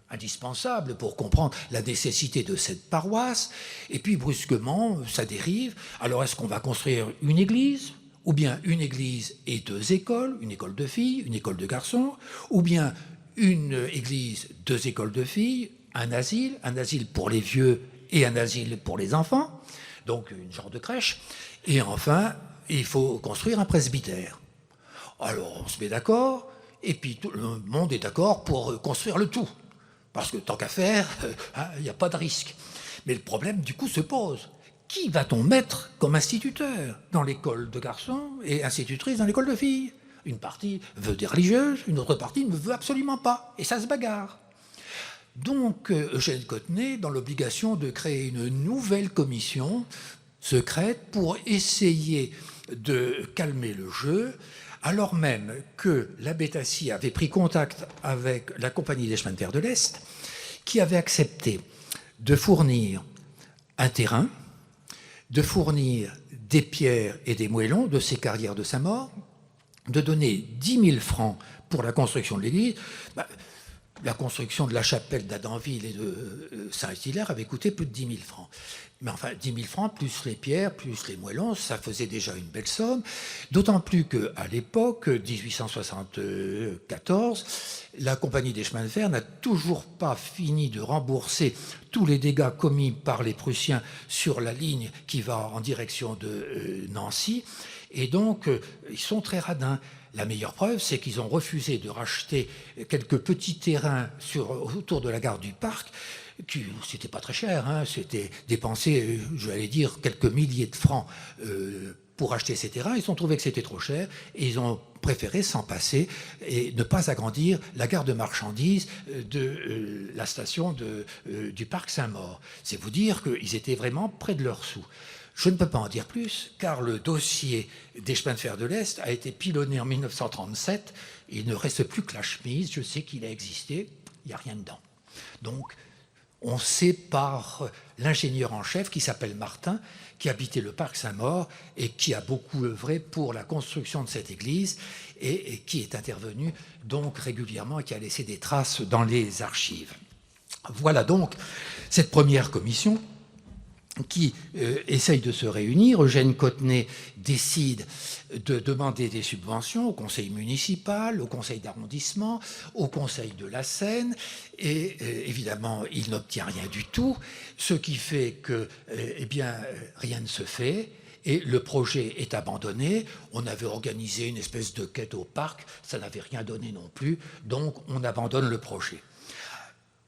indispensables pour comprendre la nécessité de cette paroisse. Et puis brusquement, ça dérive. Alors est-ce qu'on va construire une église ? Ou bien une église et 2 écoles, une école de filles, une école de garçons, ou bien une église, 2 écoles de filles, un asile pour les vieux et un asile pour les enfants. donc une genre de crèche. Et enfin, il faut construire un presbytère. Alors on se met d'accord, et puis tout le monde est d'accord pour construire le tout. Parce que tant qu'à faire, il n'y a pas de risque. Mais le problème, du coup, se pose. Qui va-t-on mettre comme instituteur dans l'école de garçons et institutrice dans l'école de filles? Une partie veut des religieuses, une autre partie ne veut absolument pas. Et ça se bagarre. Donc, Eugène Cottenet, dans l'obligation de créer une nouvelle commission secrète pour essayer de calmer le jeu, alors même que l'abbé Tassy avait pris contact avec la Compagnie des chemins de fer de l'Est, qui avait accepté de fournir un terrain, de fournir des pierres et des moellons de ces carrières de Saint-Maur, de donner 10 000 francs pour la construction de l'église. La construction de la chapelle d'Adanville et de Saint-Hilaire avait coûté plus de 10 000 francs. Mais enfin, 10 000 francs, plus les pierres, plus les moellons, ça faisait déjà une belle somme. D'autant plus qu'à l'époque, 1874, la Compagnie des chemins de fer n'a toujours pas fini de rembourser tous les dégâts commis par les Prussiens sur la ligne qui va en direction de Nancy. Et donc, ils sont très radins. La meilleure preuve, c'est qu'ils ont refusé de racheter quelques petits terrains autour de la gare du Parc. C'était pas très cher, hein, c'était dépensé, je vais dire, quelques milliers de francs pour acheter ces terrains. Ils ont trouvé que c'était trop cher et ils ont préféré s'en passer et ne pas agrandir la gare de marchandises de la station du Parc Saint-Maur. C'est vous dire qu'ils étaient vraiment près de leur sou. Je ne peux pas en dire plus, car le dossier des chemins de fer de l'Est a été pilonné en 1937. Il ne reste plus que la chemise. Je sais qu'il a existé, il n'y a rien dedans. Donc, on sait par l'ingénieur en chef qui s'appelle Martin, qui habitait le Parc Saint-Maur et qui a beaucoup œuvré pour la construction de cette église et qui est intervenu donc régulièrement et qui a laissé des traces dans les archives. Voilà donc cette première commission qui essaye de se réunir. Eugène Cottenet décide de demander des subventions au conseil municipal, au conseil d'arrondissement, au conseil de la Seine, et évidemment, il n'obtient rien du tout, ce qui fait que, rien ne se fait, et le projet est abandonné. On avait organisé une espèce de quête au parc, ça n'avait rien donné non plus, donc on abandonne le projet.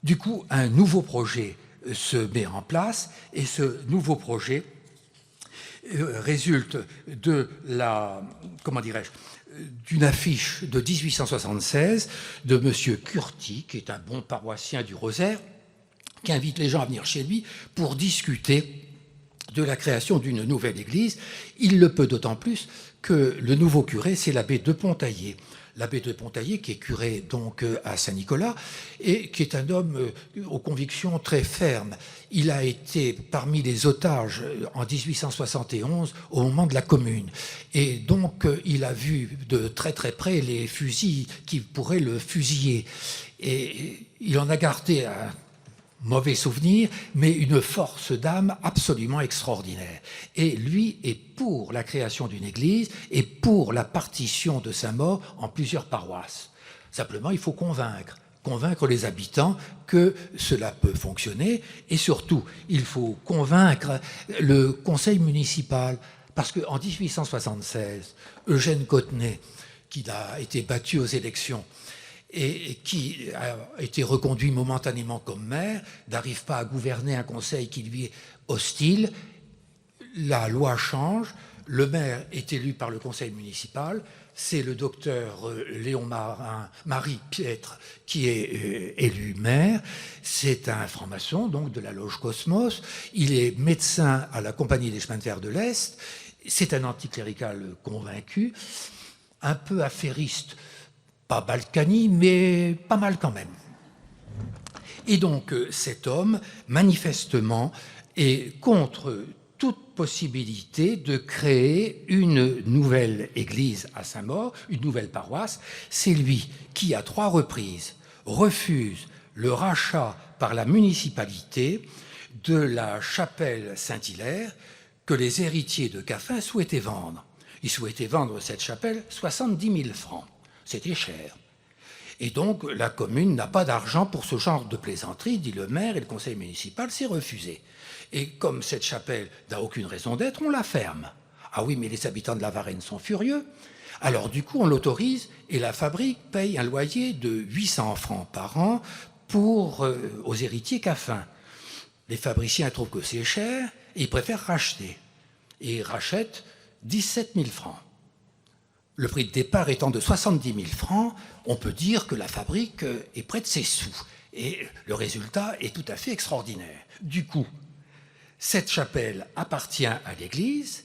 Du coup, un nouveau projet se met en place, et ce nouveau projet résulte de d'une affiche de 1876 de M. Curti, qui est un bon paroissien du Rosaire, qui invite les gens à venir chez lui pour discuter de la création d'une nouvelle église. Il le peut d'autant plus que le nouveau curé, c'est l'abbé de Pontaillé. L'abbé de Pontaillé, qui est curé donc à Saint-Nicolas, et qui est un homme aux convictions très fermes. Il a été parmi les otages en 1871 au moment de la Commune. Et donc, il a vu de très très près les fusils qui pourraient le fusiller. Et il en a gardé un mauvais souvenir, mais une force d'âme absolument extraordinaire. Et lui est pour la création d'une église et pour la partition de Saint-Maur en plusieurs paroisses. Simplement, il faut convaincre les habitants que cela peut fonctionner, et surtout, il faut convaincre le conseil municipal, parce qu'en 1876, Eugène Cottenet, qui a été battu aux élections, et qui a été reconduit momentanément comme maire, n'arrive pas à gouverner un conseil qui lui est hostile. La loi change, le maire est élu par le conseil municipal, c'est le docteur Léon Marie Piètre qui est élu maire, c'est un franc-maçon, donc de la loge Cosmos, il est médecin à la Compagnie des chemins de fer de l'Est, c'est un anticlérical convaincu, un peu affairiste, pas Balkany, mais pas mal quand même. Et donc cet homme, manifestement, est contre toute possibilité de créer une nouvelle église à Saint-Maur, une nouvelle paroisse. C'est lui qui, à 3 reprises, refuse le rachat par la municipalité de la chapelle Saint-Hilaire que les héritiers de Caffin souhaitaient vendre. Ils souhaitaient vendre cette chapelle 70 000 francs. C'était cher. Et donc, la commune n'a pas d'argent pour ce genre de plaisanterie, dit le maire, et le conseil municipal s'est refusé. Et comme cette chapelle n'a aucune raison d'être, on la ferme. Ah oui, mais les habitants de la Varenne sont furieux. Alors du coup, on l'autorise et la fabrique paye un loyer de 800 francs par an aux héritiers Caffin. Les fabriciens trouvent que c'est cher et ils préfèrent racheter. Et ils rachètent 17 000 francs. Le prix de départ étant de 70 000 francs, on peut dire que la fabrique est près de ses sous. Et le résultat est tout à fait extraordinaire. Du coup, cette chapelle appartient à l'Église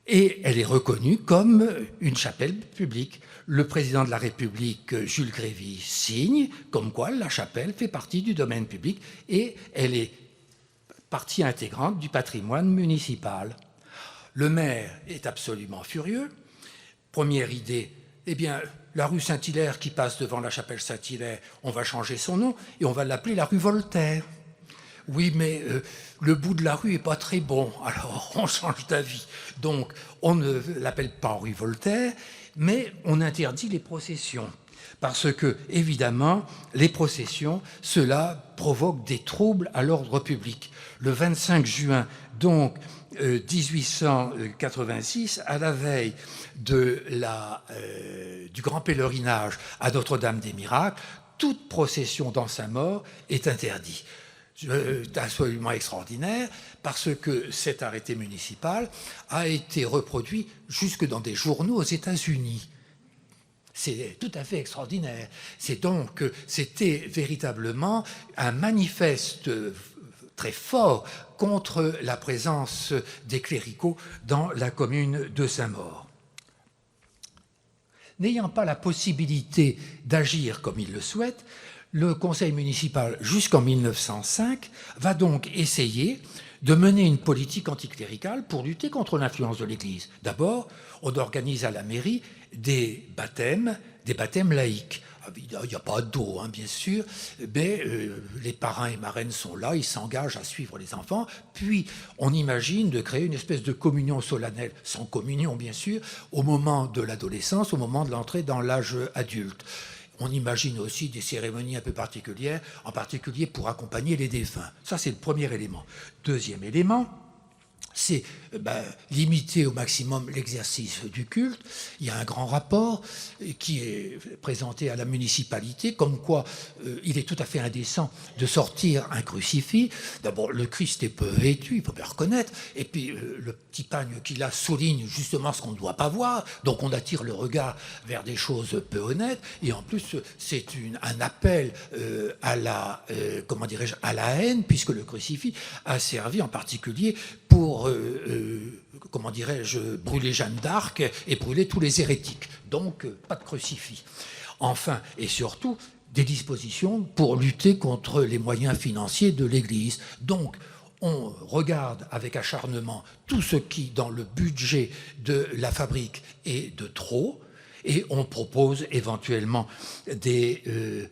et elle est reconnue comme une chapelle publique. Le président de la République, Jules Grévy, signe comme quoi la chapelle fait partie du domaine public et elle est partie intégrante du patrimoine municipal. Le maire est absolument furieux. Première idée, eh bien, la rue Saint-Hilaire qui passe devant la chapelle Saint-Hilaire, on va changer son nom et on va l'appeler la rue Voltaire. Oui, mais le bout de la rue n'est pas très bon, alors on change d'avis. Donc, on ne l'appelle pas rue Voltaire, mais on interdit les processions. Parce que, évidemment, les processions, cela provoque des troubles à l'ordre public. Le 25 juin, donc, 1886, à la veille du grand pèlerinage à Notre-Dame des Miracles, toute procession dans sa mort est interdite. C'est absolument extraordinaire parce que cet arrêté municipal a été reproduit jusque dans des journaux aux États-Unis. C'est tout à fait extraordinaire. C'était véritablement un manifeste très fort contre la présence des cléricaux dans la commune de Saint-Maur. N'ayant pas la possibilité d'agir comme il le souhaite, le conseil municipal, jusqu'en 1905, va donc essayer de mener une politique anticléricale pour lutter contre l'influence de l'Église. D'abord, on organise à la mairie des baptêmes laïques. Il n'y a pas d'eau, hein, bien sûr, mais les parrains et marraines sont là, ils s'engagent à suivre les enfants. Puis, on imagine de créer une espèce de communion solennelle, sans communion, bien sûr, au moment de l'adolescence, au moment de l'entrée dans l'âge adulte. On imagine aussi des cérémonies un peu particulières, en particulier pour accompagner les défunts. Ça, c'est le premier élément. Deuxième élément, c'est limiter au maximum l'exercice du culte. Il y a un grand rapport qui est présenté à la municipalité, comme quoi il est tout à fait indécent de sortir un crucifix. D'abord, le Christ est peu vêtu, il faut bien reconnaître, et puis le petit pagne qu'il a souligne justement ce qu'on ne doit pas voir, donc on attire le regard vers des choses peu honnêtes, et en plus, c'est un appel à la haine, puisque le crucifix a servi en particulier pour brûler Jeanne d'Arc et brûler tous les hérétiques. Donc, pas de crucifix. Enfin, et surtout, des dispositions pour lutter contre les moyens financiers de l'Église. Donc, on regarde avec acharnement tout ce qui, dans le budget de la fabrique, est de trop, et on propose éventuellement des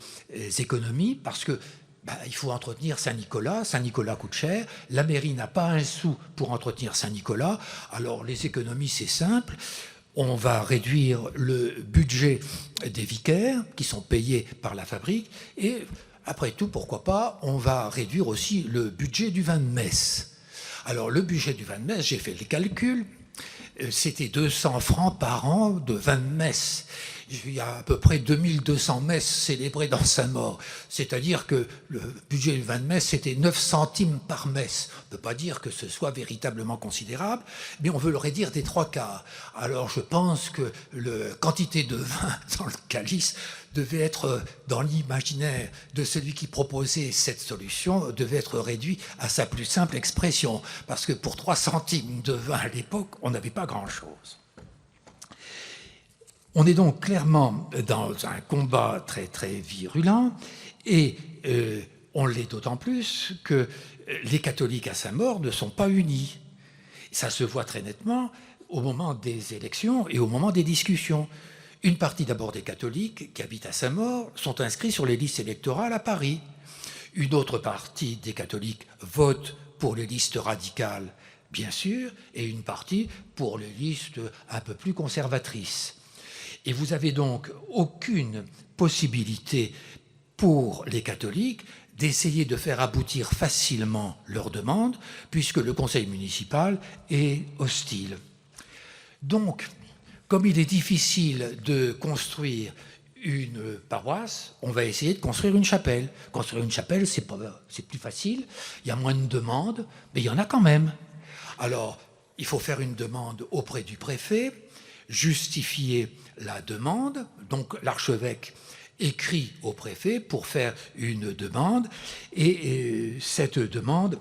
économies, parce que il faut entretenir Saint-Nicolas. Saint-Nicolas coûte cher. La mairie n'a pas un sou pour entretenir Saint-Nicolas. Alors, les économies, c'est simple. On va réduire le budget des vicaires qui sont payés par la fabrique. Et, après tout, pourquoi pas, on va réduire aussi le budget du vin de messe. Alors, le budget du vin de messe, j'ai fait les calculs. C'était 200 francs par an de vin de messe. Il y a à peu près 2200 messes célébrées dans Saint-Maur. C'est-à-dire que le budget du vin de messe, c'était 9 centimes par messe. On ne peut pas dire que ce soit véritablement considérable, mais on veut le réduire des 3/4. Alors je pense que la quantité de vin dans le calice devait être, dans l'imaginaire de celui qui proposait cette solution, devait être réduit à sa plus simple expression. Parce que pour 3 centimes de vin à l'époque, on n'avait pas grand-chose. On est donc clairement dans un combat très, très virulent, et on l'est d'autant plus que les catholiques à Saint-Maur ne sont pas unis. Ça se voit très nettement au moment des élections et au moment des discussions. Une partie d'abord des catholiques qui habitent à Saint-Maur sont inscrits sur les listes électorales à Paris. Une autre partie des catholiques vote pour les listes radicales, bien sûr, et une partie pour les listes un peu plus conservatrices. Et vous avez donc aucune possibilité pour les catholiques d'essayer de faire aboutir facilement leur demande, puisque le conseil municipal est hostile. Donc, comme il est difficile de construire une paroisse, on va essayer de construire une chapelle. Construire une chapelle, c'est plus facile, il y a moins de demandes, mais il y en a quand même. Alors, il faut faire une demande auprès du préfet, justifier la demande, donc l'archevêque écrit au préfet pour faire une demande, et cette demande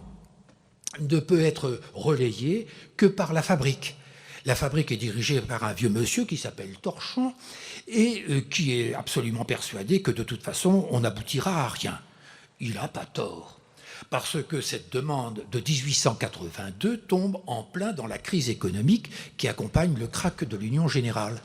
ne peut être relayée que par la fabrique. La fabrique est dirigée par un vieux monsieur qui s'appelle Torchon et qui est absolument persuadé que de toute façon on n'aboutira à rien. Il n'a pas tort, parce que cette demande de 1882 tombe en plein dans la crise économique qui accompagne le krach de l'Union générale.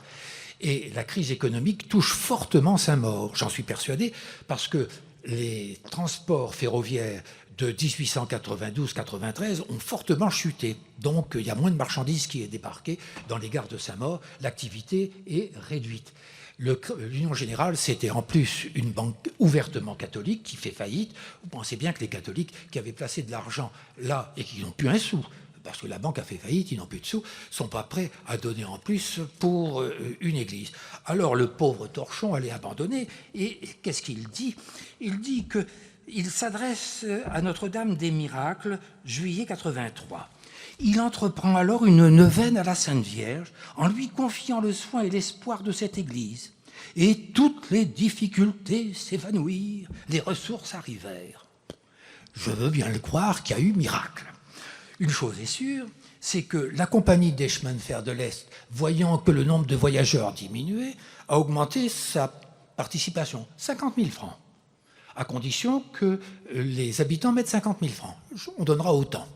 Et la crise économique touche fortement Saint-Maur, j'en suis persuadé, parce que les transports ferroviaires de 1892-93 ont fortement chuté. Donc il y a moins de marchandises qui est débarqué dans les gares de Saint-Maur, l'activité est réduite. L'Union générale, c'était en plus une banque ouvertement catholique qui fait faillite. Vous pensez bien que les catholiques qui avaient placé de l'argent là et qui n'ont plus un sou, parce que la banque a fait faillite, ils n'ont plus de sous, ne sont pas prêts à donner en plus pour une église. Alors le pauvre Torchon allait abandonner, et qu'est-ce qu'il dit? Il dit qu'il s'adresse à Notre-Dame des Miracles, juillet 83. Il entreprend alors une neuvaine à la Sainte Vierge, en lui confiant le soin et l'espoir de cette église. Et toutes les difficultés s'évanouirent, les ressources arrivèrent. Je veux bien le croire qu'il y a eu miracle. Une chose est sûre, c'est que la compagnie des chemins de fer de l'Est, voyant que le nombre de voyageurs diminuait, a augmenté sa participation, 50 000 francs, à condition que les habitants mettent 50 000 francs. On donnera autant.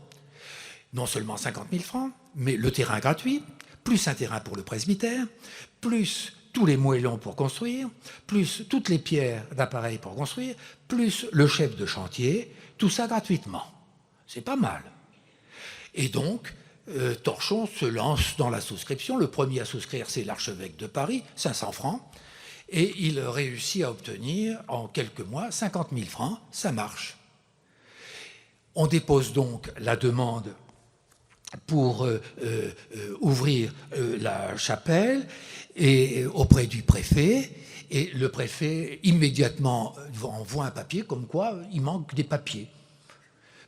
Non seulement 50 000 francs, mais le terrain gratuit, plus un terrain pour le presbytère, plus tous les moellons pour construire, plus toutes les pierres d'appareil pour construire, plus le chef de chantier, tout ça gratuitement. C'est pas mal. Et donc, Torchon se lance dans la souscription. Le premier à souscrire, c'est l'archevêque de Paris, 500 francs. Et il réussit à obtenir, en quelques mois, 50 000 francs. Ça marche. On dépose donc la demande pour ouvrir la chapelle et auprès du préfet. Et le préfet, immédiatement, envoie un papier comme quoi il manque des papiers.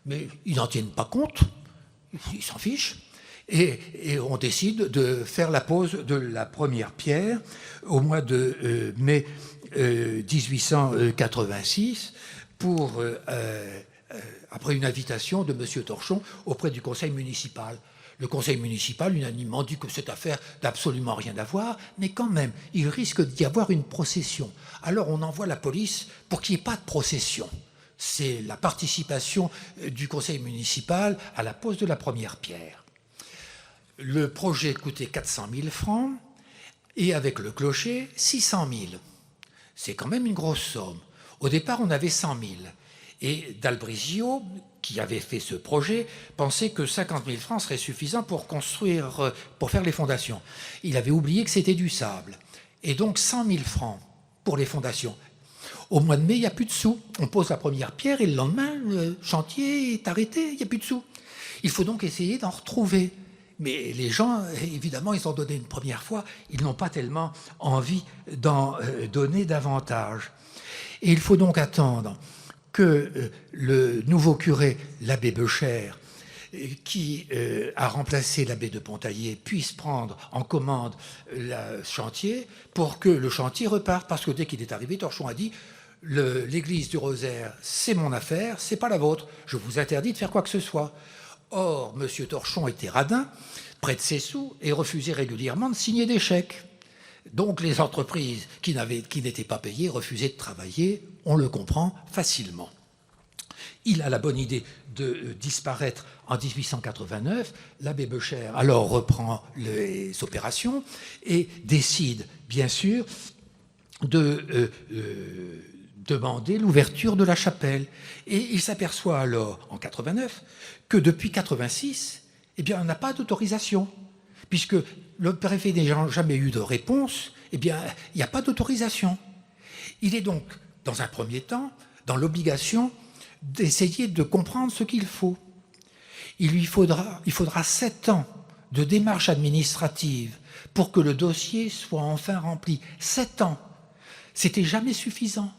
Mais ils n'en tiennent pas compte. Ils s'en fichent. Et on décide de faire la pose de la première pierre au mois de mai 1886 après une invitation de M. Torchon auprès du conseil municipal. Le conseil municipal, unanimement, dit que cette affaire n'a absolument rien à voir, mais quand même, il risque d'y avoir une procession. Alors on envoie la police pour qu'il n'y ait pas de procession. C'est la participation du conseil municipal à la pose de la première pierre. Le projet coûtait 400 000 francs et avec le clocher, 600 000. C'est quand même une grosse somme. Au départ, on avait 100 000. Et Dalbrizio, qui avait fait ce projet, pensait que 50 000 francs seraient suffisants pour construire, pour faire les fondations. Il avait oublié que c'était du sable. Et donc 100 000 francs pour les fondations. Au mois de mai, il n'y a plus de sous. On pose la première pierre et le lendemain, le chantier est arrêté, il n'y a plus de sous. Il faut donc essayer d'en retrouver. Mais les gens, évidemment, ils ont donné une première fois, ils n'ont pas tellement envie d'en donner davantage. Et il faut donc attendre que le nouveau curé, l'abbé Becher, qui a remplacé l'abbé de Pontaillet, puisse prendre en commande le chantier pour que le chantier reparte. Parce que dès qu'il est arrivé, Torchon a dit « l'église du Rosaire, c'est mon affaire, c'est pas la vôtre. Je vous interdis de faire quoi que ce soit. » Or, M. Torchon était radin, près de ses sous, et refusait régulièrement de signer des chèques. Donc les entreprises qui n'étaient pas payées refusaient de travailler, on le comprend facilement. Il a la bonne idée de disparaître en 1889. L'abbé Becher alors reprend les opérations et décide, bien sûr, de demander l'ouverture de la chapelle. Et il s'aperçoit alors, en 89, que depuis 86, eh bien, on n'a pas d'autorisation. Puisque le préfet n'a jamais eu de réponse, eh bien, il n'y a pas d'autorisation. Il est donc, dans un premier temps, dans l'obligation d'essayer de comprendre ce qu'il faut. Il faudra 7 ans de démarche administrative pour que le dossier soit enfin rempli. 7 ans. C'était jamais suffisant.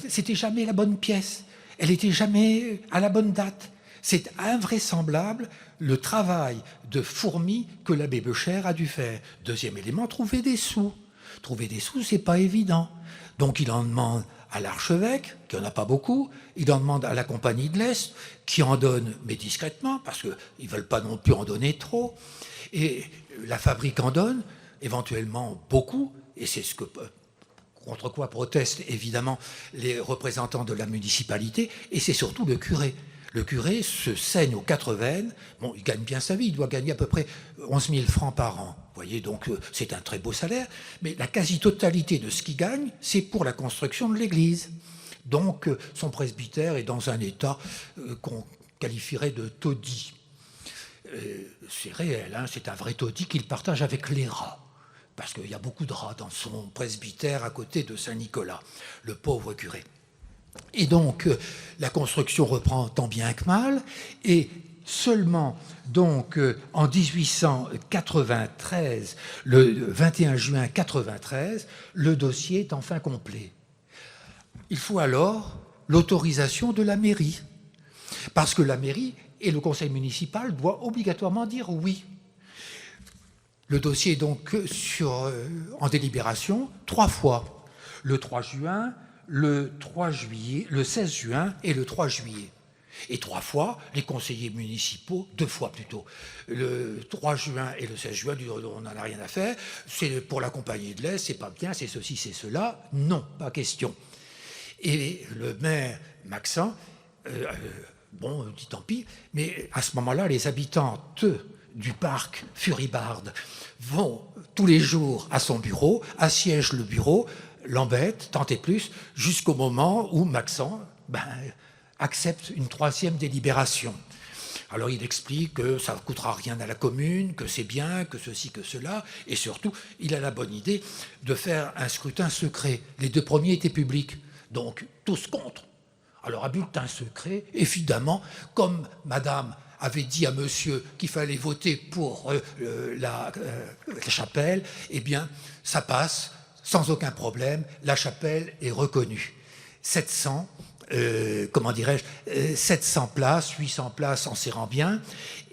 C'était jamais la bonne pièce. Elle n'était jamais à la bonne date. C'est invraisemblable le travail de fourmi que l'abbé Beuchère a dû faire. Deuxième élément, trouver des sous. Trouver des sous, c'est pas évident. Donc il en demande à l'archevêque, qui n'en a pas beaucoup, il en demande à la Compagnie de l'Est, qui en donne, mais discrètement, parce qu'ils ne veulent pas non plus en donner trop. Et la fabrique en donne, éventuellement beaucoup, et c'est ce que, contre quoi protestent évidemment les représentants de la municipalité, et c'est surtout le curé. Le curé se saigne aux 4 veines. Bon, il gagne bien sa vie, il doit gagner à peu près 11 000 francs par an. Vous voyez, donc c'est un très beau salaire, mais la quasi-totalité de ce qu'il gagne, c'est pour la construction de l'église. Donc son presbytère est dans un état qu'on qualifierait de taudis. C'est réel, hein, c'est un vrai taudis qu'il partage avec les rats, parce qu'il y a beaucoup de rats dans son presbytère à côté de Saint-Nicolas, le pauvre curé. Et donc, la construction reprend tant bien que mal, et seulement donc en 1893, le 21 juin 93, le dossier est enfin complet. Il faut alors l'autorisation de la mairie, parce que la mairie et le conseil municipal doivent obligatoirement dire oui. Le dossier est donc en délibération 3 fois, le 3 juin, le 3 juillet, le 16 juin et le 3 juillet. Et 3 fois, les conseillers municipaux, 2 fois plutôt, le 3 juin et le 16 juin, on n'en a rien à faire, c'est pour la Compagnie de l'Est, c'est pas bien, c'est ceci, c'est cela, non, pas question. Et le maire Maxent, bon, dit tant pis, mais à ce moment-là, les habitantes du parc Furibarde vont tous les jours à son bureau, assiègent le bureau, l'embête, tant et plus, jusqu'au moment où Maxent accepte une 3e délibération. Alors il explique que ça ne coûtera rien à la commune, que c'est bien, que ceci, que cela, et surtout, il a la bonne idée de faire un scrutin secret. Les 2 premiers étaient publics, donc tous contre. Alors à bulletin secret, évidemment, comme madame avait dit à monsieur qu'il fallait voter pour la chapelle, eh bien, ça passe sans aucun problème, la chapelle est reconnue. 700 places, 800 places en serrant bien,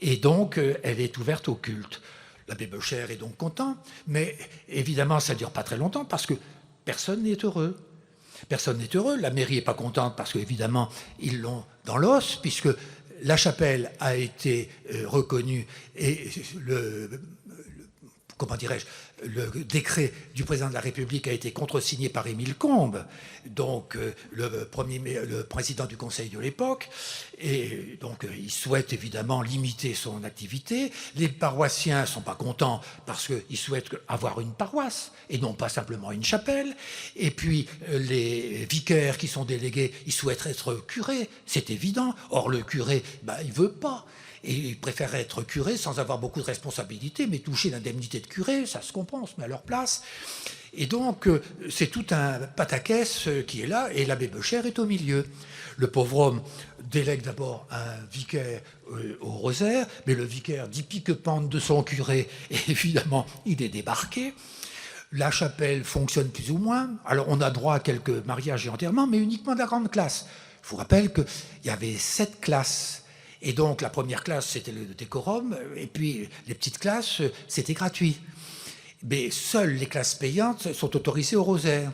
et donc elle est ouverte au culte. L'abbé Beuchère est donc content, mais évidemment ça ne dure pas très longtemps parce que personne n'est heureux. Personne n'est heureux, la mairie n'est pas contente parce qu'évidemment ils l'ont dans l'os, puisque la chapelle a été reconnue et le décret du président de la République a été contresigné par Émile Combes, donc le président du Conseil de l'époque, et donc il souhaite évidemment limiter son activité. Les paroissiens ne sont pas contents parce qu'ils souhaitent avoir une paroisse et non pas simplement une chapelle. Et puis les vicaires qui sont délégués, ils souhaitent être curés, c'est évident. Or le curé, il ne veut pas. Et ils préfèrent être curés sans avoir beaucoup de responsabilités, mais toucher l'indemnité de curé, ça se comprend, on se met à leur place. Et donc, c'est tout un pataquès qui est là, et l'abbé Beuchère est au milieu. Le pauvre homme délègue d'abord un vicaire au rosaire, mais le vicaire dit pique-pente de son curé, et évidemment, il est débarqué. La chapelle fonctionne plus ou moins. Alors, on a droit à quelques mariages et enterrements, mais uniquement de la grande classe. Je vous rappelle qu'il y avait 7 classes. Et donc, la première classe, c'était le décorum, et puis les petites classes, c'était gratuit. Mais seules les classes payantes sont autorisées au rosaire,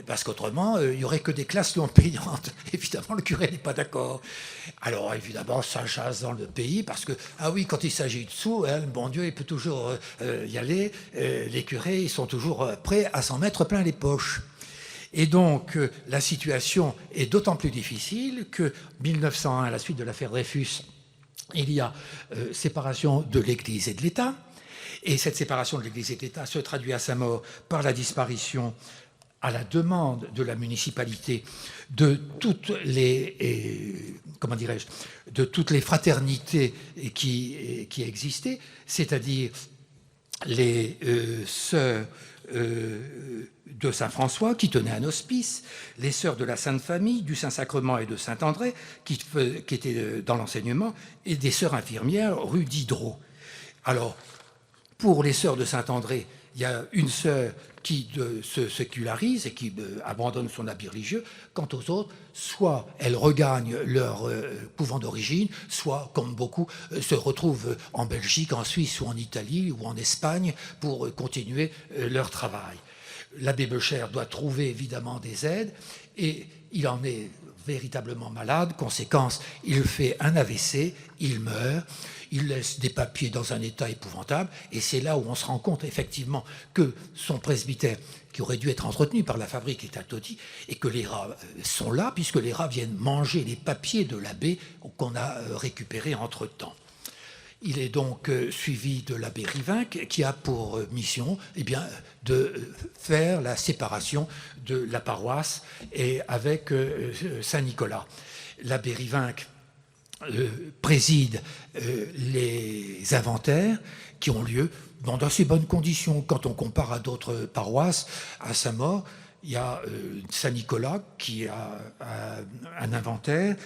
parce qu'autrement, il n'y aurait que des classes non payantes. Évidemment, le curé n'est pas d'accord. Alors, évidemment, ça chasse dans le pays, parce que, ah oui, quand il s'agit de sous, le bon Dieu, il peut toujours y aller. Les curés, ils sont toujours prêts à s'en mettre plein les poches. Et donc, la situation est d'autant plus difficile que 1901, à la suite de l'affaire Dreyfus, il y a séparation de l'Église et de l'État. Et cette séparation de l'Église et de l'État se traduit à sa mort par la disparition, à la demande de la municipalité, de toutes les, de toutes les fraternités qui existaient, c'est-à-dire les sœurs de Saint-François, qui tenaient un hospice, les sœurs de la Sainte Famille, du Saint-Sacrement et de Saint-André, qui étaient dans l'enseignement, et des sœurs infirmières rue Diderot. Alors, pour les sœurs de Saint-André, il y a une sœur qui se sécularise et qui abandonne son habit religieux. Quant aux autres, soit elles regagnent leur couvent d'origine, soit, comme beaucoup, se retrouvent en Belgique, en Suisse ou en Italie ou en Espagne pour continuer leur travail. L'abbé Becher doit trouver évidemment des aides et il en est véritablement malade. Conséquence, il fait un AVC, il meurt. Il laisse des papiers dans un état épouvantable, et c'est là où on se rend compte effectivement que son presbytère, qui aurait dû être entretenu par la fabrique, est un taudis, et que les rats sont là, puisque les rats viennent manger les papiers de l'abbé qu'on a récupérés entre-temps. Il est donc suivi de l'abbé Rivinc, qui a pour mission de faire la séparation de la paroisse et avec Saint-Nicolas. L'abbé Rivinc préside les inventaires qui ont lieu dans d'assez bonnes conditions. Quand on compare à d'autres paroisses, à Saint-Maur, il y a Saint-Nicolas qui a un inventaire,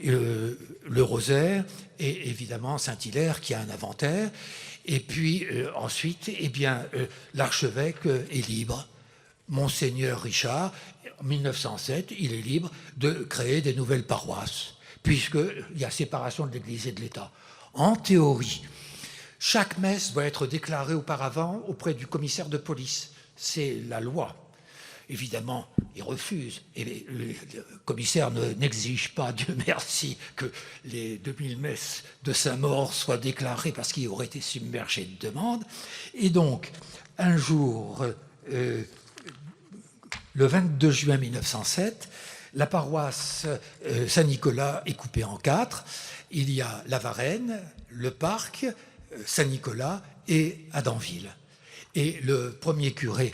le Rosaire et évidemment Saint-Hilaire qui a un inventaire. Et puis ensuite, l'archevêque est libre. Monseigneur Richard, en 1907, il est libre de créer des nouvelles paroisses, puisqu'il y a séparation de l'Église et de l'État. En théorie, chaque messe doit être déclarée auparavant auprès du commissaire de police. C'est la loi. Évidemment, il refuse. Et le commissaire n'exige pas, Dieu merci, que les 2000 messes de Saint-Maur soient déclarées parce qu'il aurait été submergé de demandes. Et donc, un jour, le 22 juin 1907, la paroisse Saint-Nicolas est coupée en 4. Il y a la Varenne, le parc, Saint-Nicolas et Adanville. Et le premier curé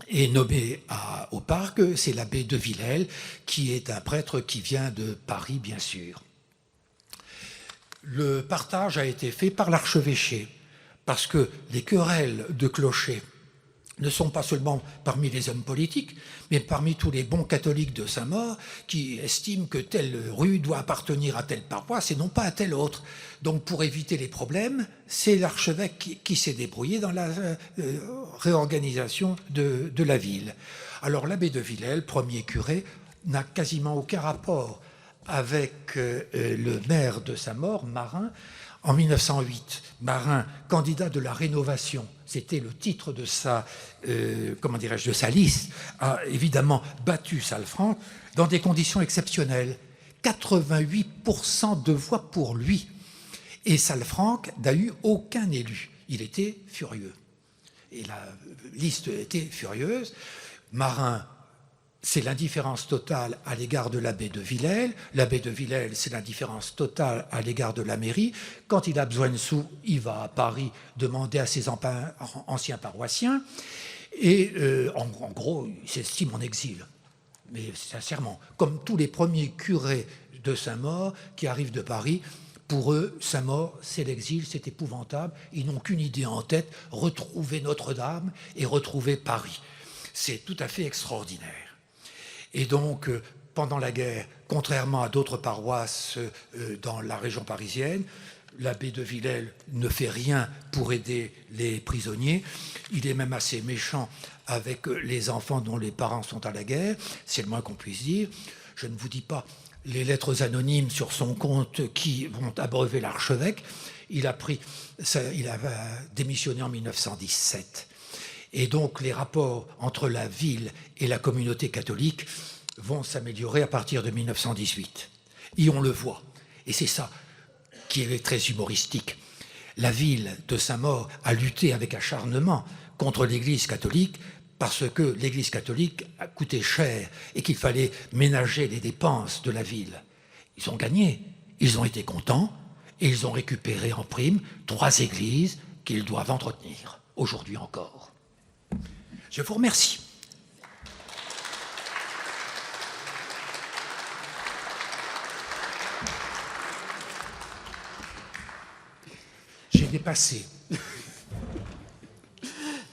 est nommé au parc, c'est l'abbé de Villèle, qui est un prêtre qui vient de Paris, bien sûr. Le partage a été fait par l'archevêché, parce que les querelles de clochers ne sont pas seulement parmi les hommes politiques, mais parmi tous les bons catholiques de Saint-Maur qui estiment que telle rue doit appartenir à telle paroisse et non pas à telle autre. Donc pour éviter les problèmes, c'est l'archevêque qui s'est débrouillé dans la réorganisation de la ville. Alors l'abbé de Villèle, premier curé, n'a quasiment aucun rapport avec le maire de Saint-Maur, Marin. En 1908, Marin, candidat de la Rénovation, c'était le titre de sa liste, a évidemment battu Salfranc dans des conditions exceptionnelles. 88% de voix pour lui. Et Salfranc n'a eu aucun élu. Il était furieux. Et la liste était furieuse. Marin, c'est l'indifférence totale à l'égard de l'abbé de Villèle. L'abbé de Villèle, c'est l'indifférence totale à l'égard de la mairie. Quand il a besoin de sous, il va à Paris demander à ses anciens paroissiens. Et en gros, il s'estime en exil. Mais sincèrement, comme tous les premiers curés de Saint-Maur qui arrivent de Paris, pour eux, Saint-Maur, c'est l'exil, c'est épouvantable. Ils n'ont qu'une idée en tête, retrouver Notre-Dame et retrouver Paris. C'est tout à fait extraordinaire. Et donc, pendant la guerre, contrairement à d'autres paroisses dans la région parisienne, l'abbé de Villèle ne fait rien pour aider les prisonniers. Il est même assez méchant avec les enfants dont les parents sont à la guerre, c'est le moins qu'on puisse dire. Je ne vous dis pas les lettres anonymes sur son compte qui vont abreuver l'archevêque. Il a démissionné en 1917. Et donc les rapports entre la ville et la communauté catholique vont s'améliorer à partir de 1918. Et on le voit. Et c'est ça qui est très humoristique. La ville de Saint-Maur a lutté avec acharnement contre l'Église catholique parce que l'Église catholique a coûté cher et qu'il fallait ménager les dépenses de la ville. Ils ont gagné, ils ont été contents et ils ont récupéré en prime 3 églises qu'ils doivent entretenir, aujourd'hui encore. Je vous remercie. J'ai dépassé.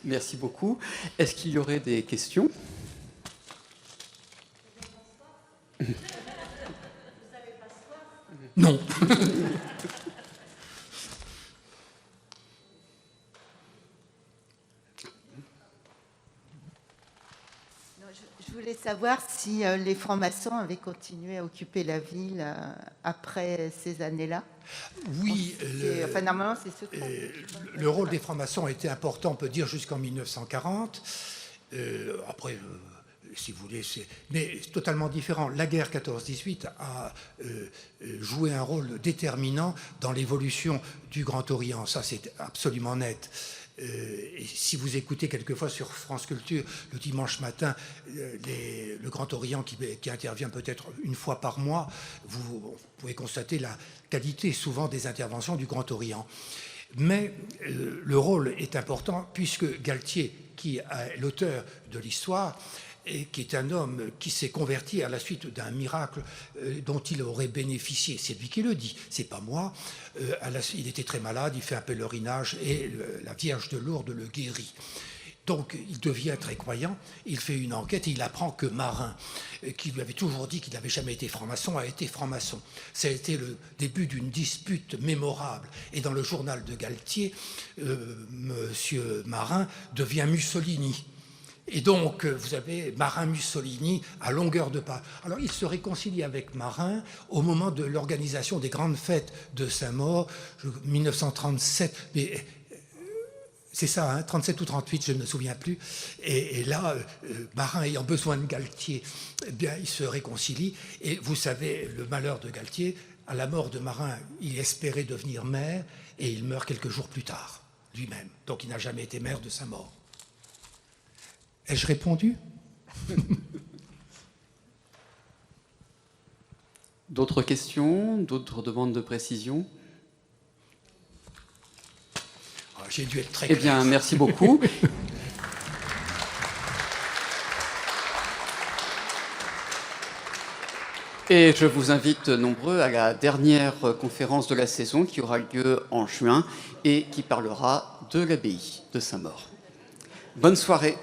Merci beaucoup. Est-ce qu'il y aurait des questions? Non. Je voulais savoir si les francs-maçons avaient continué à occuper la ville après ces années-là. Oui, Enfin, normalement, c'est secret. le rôle des francs-maçons a été important, on peut dire, jusqu'en 1940. Après, si vous voulez, mais c'est totalement différent. La guerre 14-18 a joué un rôle déterminant dans l'évolution du Grand Orient. Ça, c'est absolument net. Et si vous écoutez quelquefois sur France Culture le dimanche matin le Grand Orient qui intervient peut-être une fois par mois, vous pouvez constater la qualité souvent des interventions du Grand Orient. Mais le rôle est important puisque Galtier, qui est l'auteur de l'histoire, et qui est un homme qui s'est converti à la suite d'un miracle dont il aurait bénéficié. C'est lui qui le dit, c'est pas moi. Il était très malade, il fait un pèlerinage et la Vierge de Lourdes le guérit. Donc il devient très croyant, il fait une enquête et il apprend que Marin, qui lui avait toujours dit qu'il n'avait jamais été franc-maçon, a été franc-maçon. Ça a été le début d'une dispute mémorable. Et dans le journal de Galtier, Monsieur Marin devient Mussolini. Et donc, vous avez Marin-Mussolini à longueur de pas. Alors, il se réconcilie avec Marin au moment de l'organisation des grandes fêtes de Saint-Maur, 1937, mais c'est ça, hein, 37 ou 38, je ne me souviens plus. Et là, Marin ayant besoin de Galtier, eh bien, il se réconcilie. Et vous savez, le malheur de Galtier, à la mort de Marin, il espérait devenir maire et il meurt quelques jours plus tard, lui-même. Donc, il n'a jamais été maire de Saint-Maur. Ai-je répondu? D'autres questions? D'autres demandes de précision? J'ai dû être très clair. Eh bien, merci beaucoup. Et je vous invite nombreux à la dernière conférence de la saison qui aura lieu en juin et qui parlera de l'abbaye de Saint-Maur. Bonne soirée.